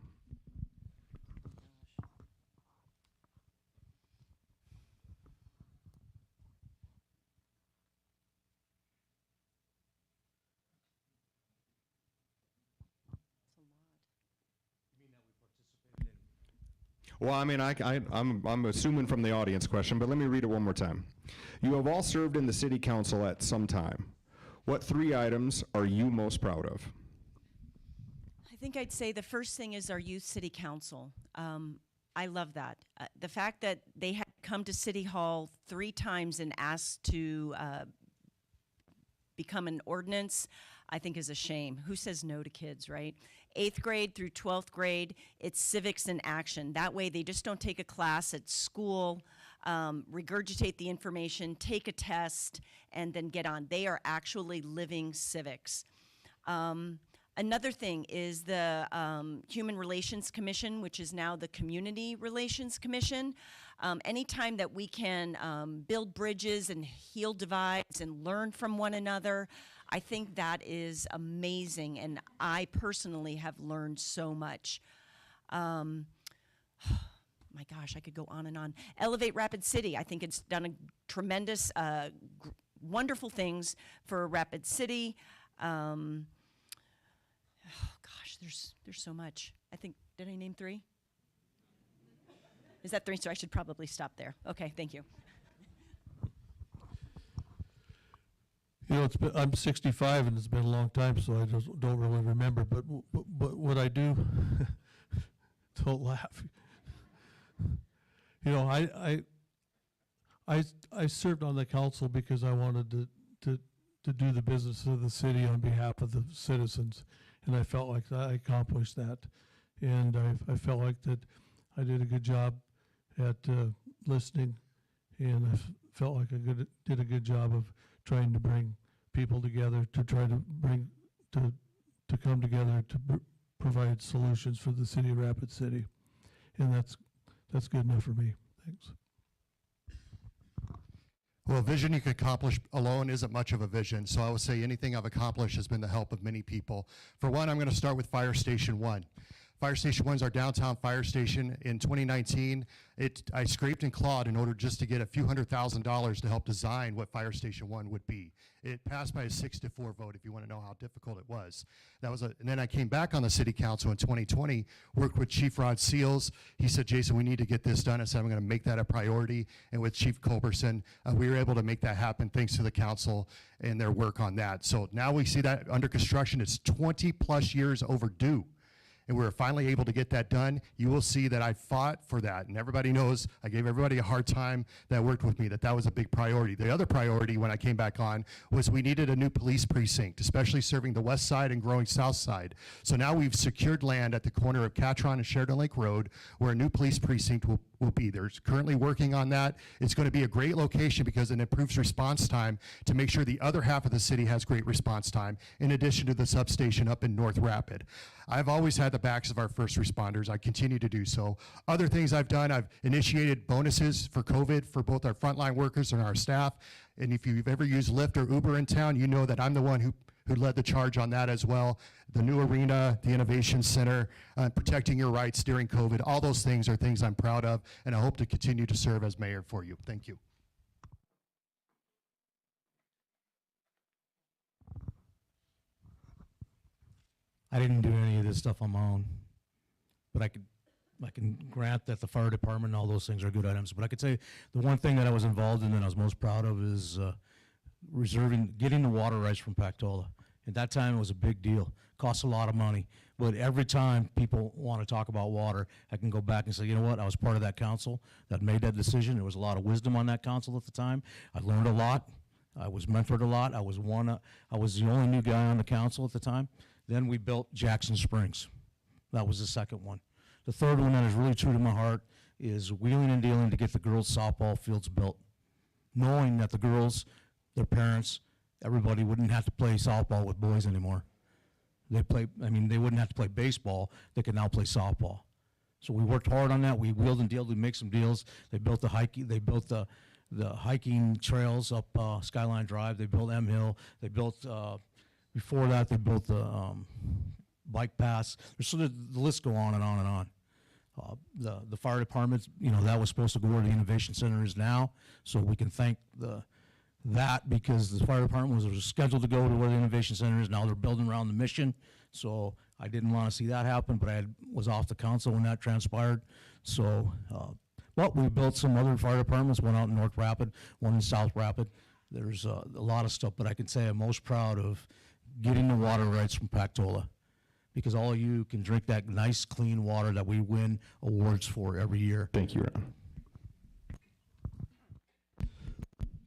Well, I mean, I'm assuming from the audience question, but let me read it one more time. You have all served in the city council at some time. What 3 items are you most proud of? I think I'd say the first thing is our youth city council. I love that. The fact that they had come to City Hall 3 times and asked to become an ordinance, I think is a shame. Who says no to kids, right? 8th grade through 12th grade, it's civics in action. That way they just don't take a class at school, regurgitate the information, take a test, and then get on. They are actually living civics. Another thing is the Human Relations Commission, which is now the Community Relations Commission. Anytime that we can build bridges and heal divides and learn from one another, I think that is amazing, and I personally have learned so much. My gosh, I could go on and on. Elevate Rapid City, I think it's done a tremendous, wonderful things for Rapid City. Oh gosh, there's so much. I think, did I name 3? Is that 3? So I should probably stop there. Okay, thank you. You know, I'm 65 and it's been a long time, so I just don't really remember. But what I do, don't laugh. You know, I served on the council because I wanted to do the business of the city on behalf of the citizens, and I felt like I accomplished that, and I felt like that I did a good job at listening, and I felt like I did a good job of trying to bring people together to try to bring to come together to provide solutions for the city of Rapid City, and that's good enough for me. Thanks. Well, a vision you can accomplish alone isn't much of a vision, so I would say anything I've accomplished has been the help of many people. For one, I'm going to start with Fire Station 1. Fire Station 1 is our downtown fire station. In 2019, I scraped and clawed in order just to get a few $100,000 to help design what Fire Station 1 would be. It passed by a 6-4 vote, if you want to know how difficult it was. And then I came back on the city council in 2020, worked with Chief Rod Seals. He said, Jason, we need to get this done. I said, I'm going to make that a priority. And with Chief Culberson, we were able to make that happen thanks to the council and their work on that. So now we see that under construction. It's 20 plus years overdue. And we were finally able to get that done. You will see that I fought for that, and everybody knows I gave everybody a hard time that worked with me, that was a big priority. The other priority when I came back on was we needed a new police precinct, especially serving the west side and growing south side. So now we've secured land at the corner of Catron and Sheridan Lake Road where a new police precinct will be. They're currently working on that. It's going to be a great location because it improves response time to make sure the other half of the city has great response time, in addition to the substation up in North Rapid. I've always had the backs of our first responders. I continue to do so. Other things I've done, I've initiated bonuses for COVID for both our frontline workers and our staff. And if you've ever used Lyft or Uber in town, you know that I'm the one who led the charge on that as well. The new arena, the Innovation Center, protecting your rights during COVID, all those things are things I'm proud of, and I hope to continue to serve as mayor for you. Thank you. I didn't do any of this stuff on my own, but I can grant that the fire department and all those things are good items. But I could say the one thing that I was involved in and I was most proud of is getting the water rights from Pactola. At that time, it was a big deal. Cost a lot of money. But every time people want to talk about water, I can go back and say, you know what, I was part of that council that made that decision. There was a lot of wisdom on that council at the time. I learned a lot. I was mentored a lot. I was the only new guy on the council at the time. Then we built Jackson Springs. That was the second one. The third one that is really true to my heart is wheeling and dealing to get the girls' softball fields built. Knowing that the girls, their parents, everybody wouldn't have to play softball with boys anymore. They wouldn't have to play baseball. They could now play softball. So we worked hard on that. We wheeled and dealed. We make some deals. They built the hiking trails up Skyline Drive. They built M Hill. They built before that. They built the bike paths. So the list go on and on and on. The fire department, that was supposed to go where the Innovation Center is now. So we can thank that because the fire department was scheduled to go to where the Innovation Center is. Now they're building around the mission. So I didn't want to see that happen, but I was off the council when that transpired. So, but we built some other fire departments, one out in North Rapid, one in South Rapid. There's a lot of stuff, but I can say I'm most proud of getting the water rights from Pactola because all of you can drink that nice, clean water that we win awards for every year. Thank you, Ron.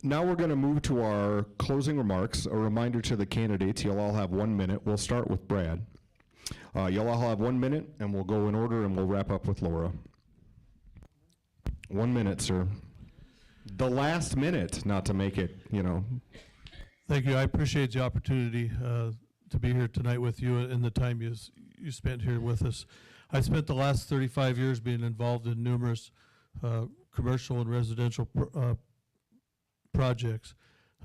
Now we're going to move to our closing remarks. A reminder to the candidates, you'll all have 1 minute. We'll start with Brad. You'll all have 1 minute, and we'll go in order, and we'll wrap up with Laura. 1 minute, sir. The last minute, not to make it, Thank you. I appreciate the opportunity to be here tonight with you and the time you spent here with us. I spent the last 35 years being involved in numerous commercial and residential projects.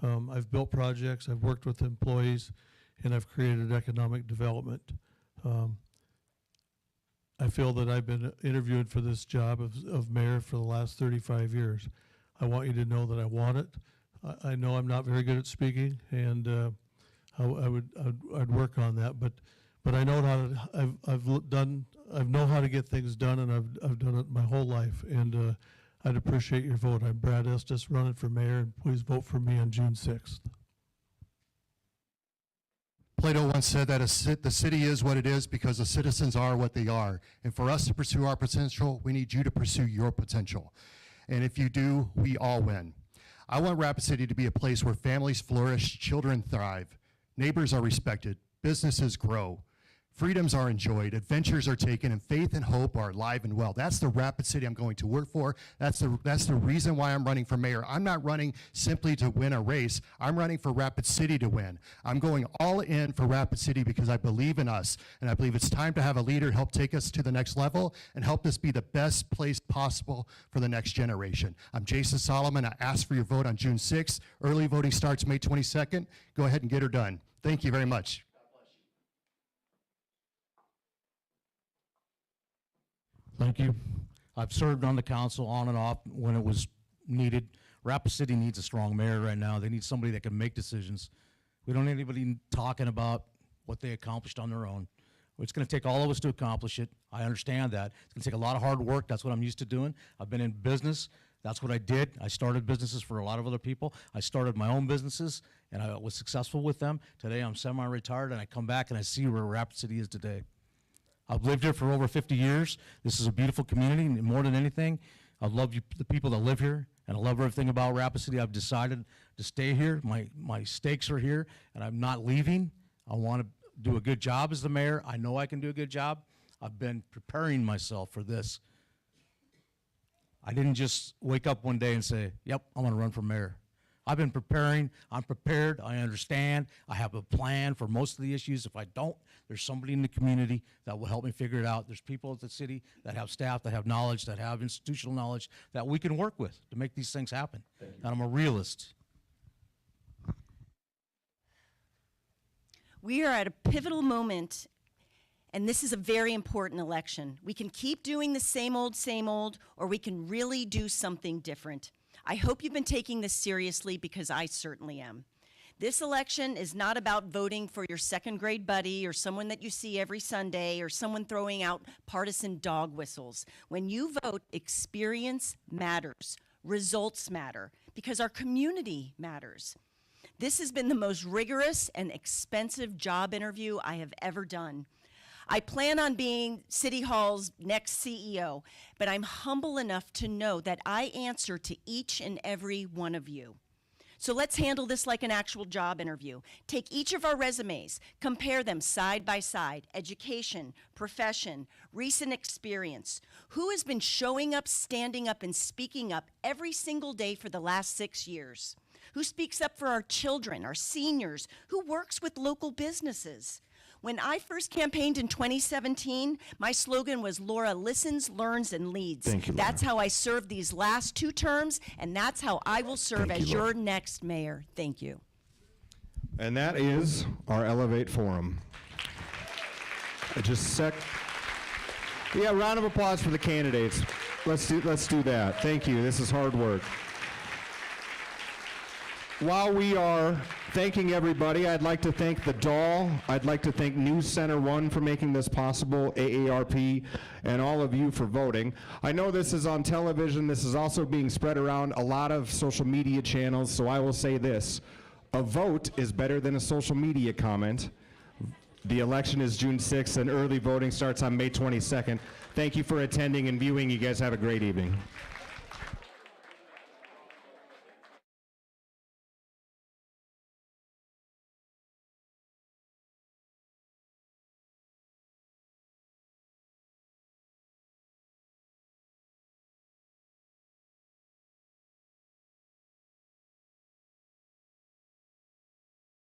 I've built projects, I've worked with employees, and I've created economic development. I feel that I've been interviewed for this job of mayor for the last 35 years. I want you to know that I want it. I know I'm not very good at speaking, and I'd work on that. But I know how I know how to get things done, and I've done it my whole life. And I'd appreciate your vote. I'm Brad Estes, running for mayor, and please vote for me on June 6th. Plato once said that the city is what it is because the citizens are what they are. And for us to pursue our potential, we need you to pursue your potential. And if you do, we all win. I want Rapid City to be a place where families flourish, children thrive, neighbors are respected, businesses grow, freedoms are enjoyed, adventures are taken, and faith and hope are alive and well. That's the Rapid City I'm going to work for. That's the reason why I'm running for mayor. I'm not running simply to win a race. I'm running for Rapid City to win. I'm going all in for Rapid City because I believe in us, and I believe it's time to have a leader help take us to the next level and help us be the best place possible for the next generation. I'm Jason Salamun. I ask for your vote on June 6th. Early voting starts May 22nd. Go ahead and get her done. Thank you very much. Thank you. I've served on the council on and off when it was needed. Rapid City needs a strong mayor right now. They need somebody that can make decisions. We don't need anybody talking about what they accomplished on their own. It's going to take all of us to accomplish it. I understand that. It's going to take a lot of hard work. That's what I'm used to doing. I've been in business. That's what I did. I started businesses for a lot of other people. I started my own businesses, and I was successful with them. Today, I'm semi-retired, and I come back and I see where Rapid City is today. I've lived here for over 50 years. This is a beautiful community, and more than anything, I love the people that live here, and I love everything about Rapid City. I've decided to stay here. My stakes are here, and I'm not leaving. I want to do a good job as the mayor. I know I can do a good job. I've been preparing myself for this. I didn't just wake up one day and say, yep, I'm going to run for mayor. I've been preparing. I'm prepared. I understand. I have a plan for most of the issues. If I don't, there's somebody in the community that will help me figure it out. There's people at the city that have staff, that have knowledge, that have institutional knowledge that we can work with to make these things happen. And I'm a realist. We are at a pivotal moment, and this is a very important election. We can keep doing the same old, or we can really do something different. I hope you've been taking this seriously, because I certainly am. This election is not about voting for your second grade buddy or someone that you see every Sunday or someone throwing out partisan dog whistles. When you vote, experience matters, results matter, because our community matters. This has been the most rigorous and expensive job interview I have ever done. I plan on being City Hall's next CEO, but I'm humble enough to know that I answer to each and every one of you. So let's handle this like an actual job interview. Take each of our resumes, compare them side by side, education, profession, recent experience. Who has been showing up, standing up, and speaking up every single day for the last 6 years? Who speaks up for our children, our seniors? Who works with local businesses? When I first campaigned in 2017, my slogan was Laura listens, learns, and leads. Thank you, Laura. That's how I served these last 2 terms, and that's how I will serve Thank you, as Laura. your next mayor. Thank you. And that is our Elevate Forum. Yeah, round of applause for the candidates. Let's do that. Thank you. This is hard work. While we are thanking everybody, I'd like to thank the Doll. I'd like to thank News Center 1 for making this possible, AARP, and all of you for voting. I know this is on television. This is also being spread around a lot of social media channels, so I will say this. A vote is better than a social media comment. The election is June 6th, and early voting starts on May 22nd. Thank you for attending and viewing. You guys have a great evening.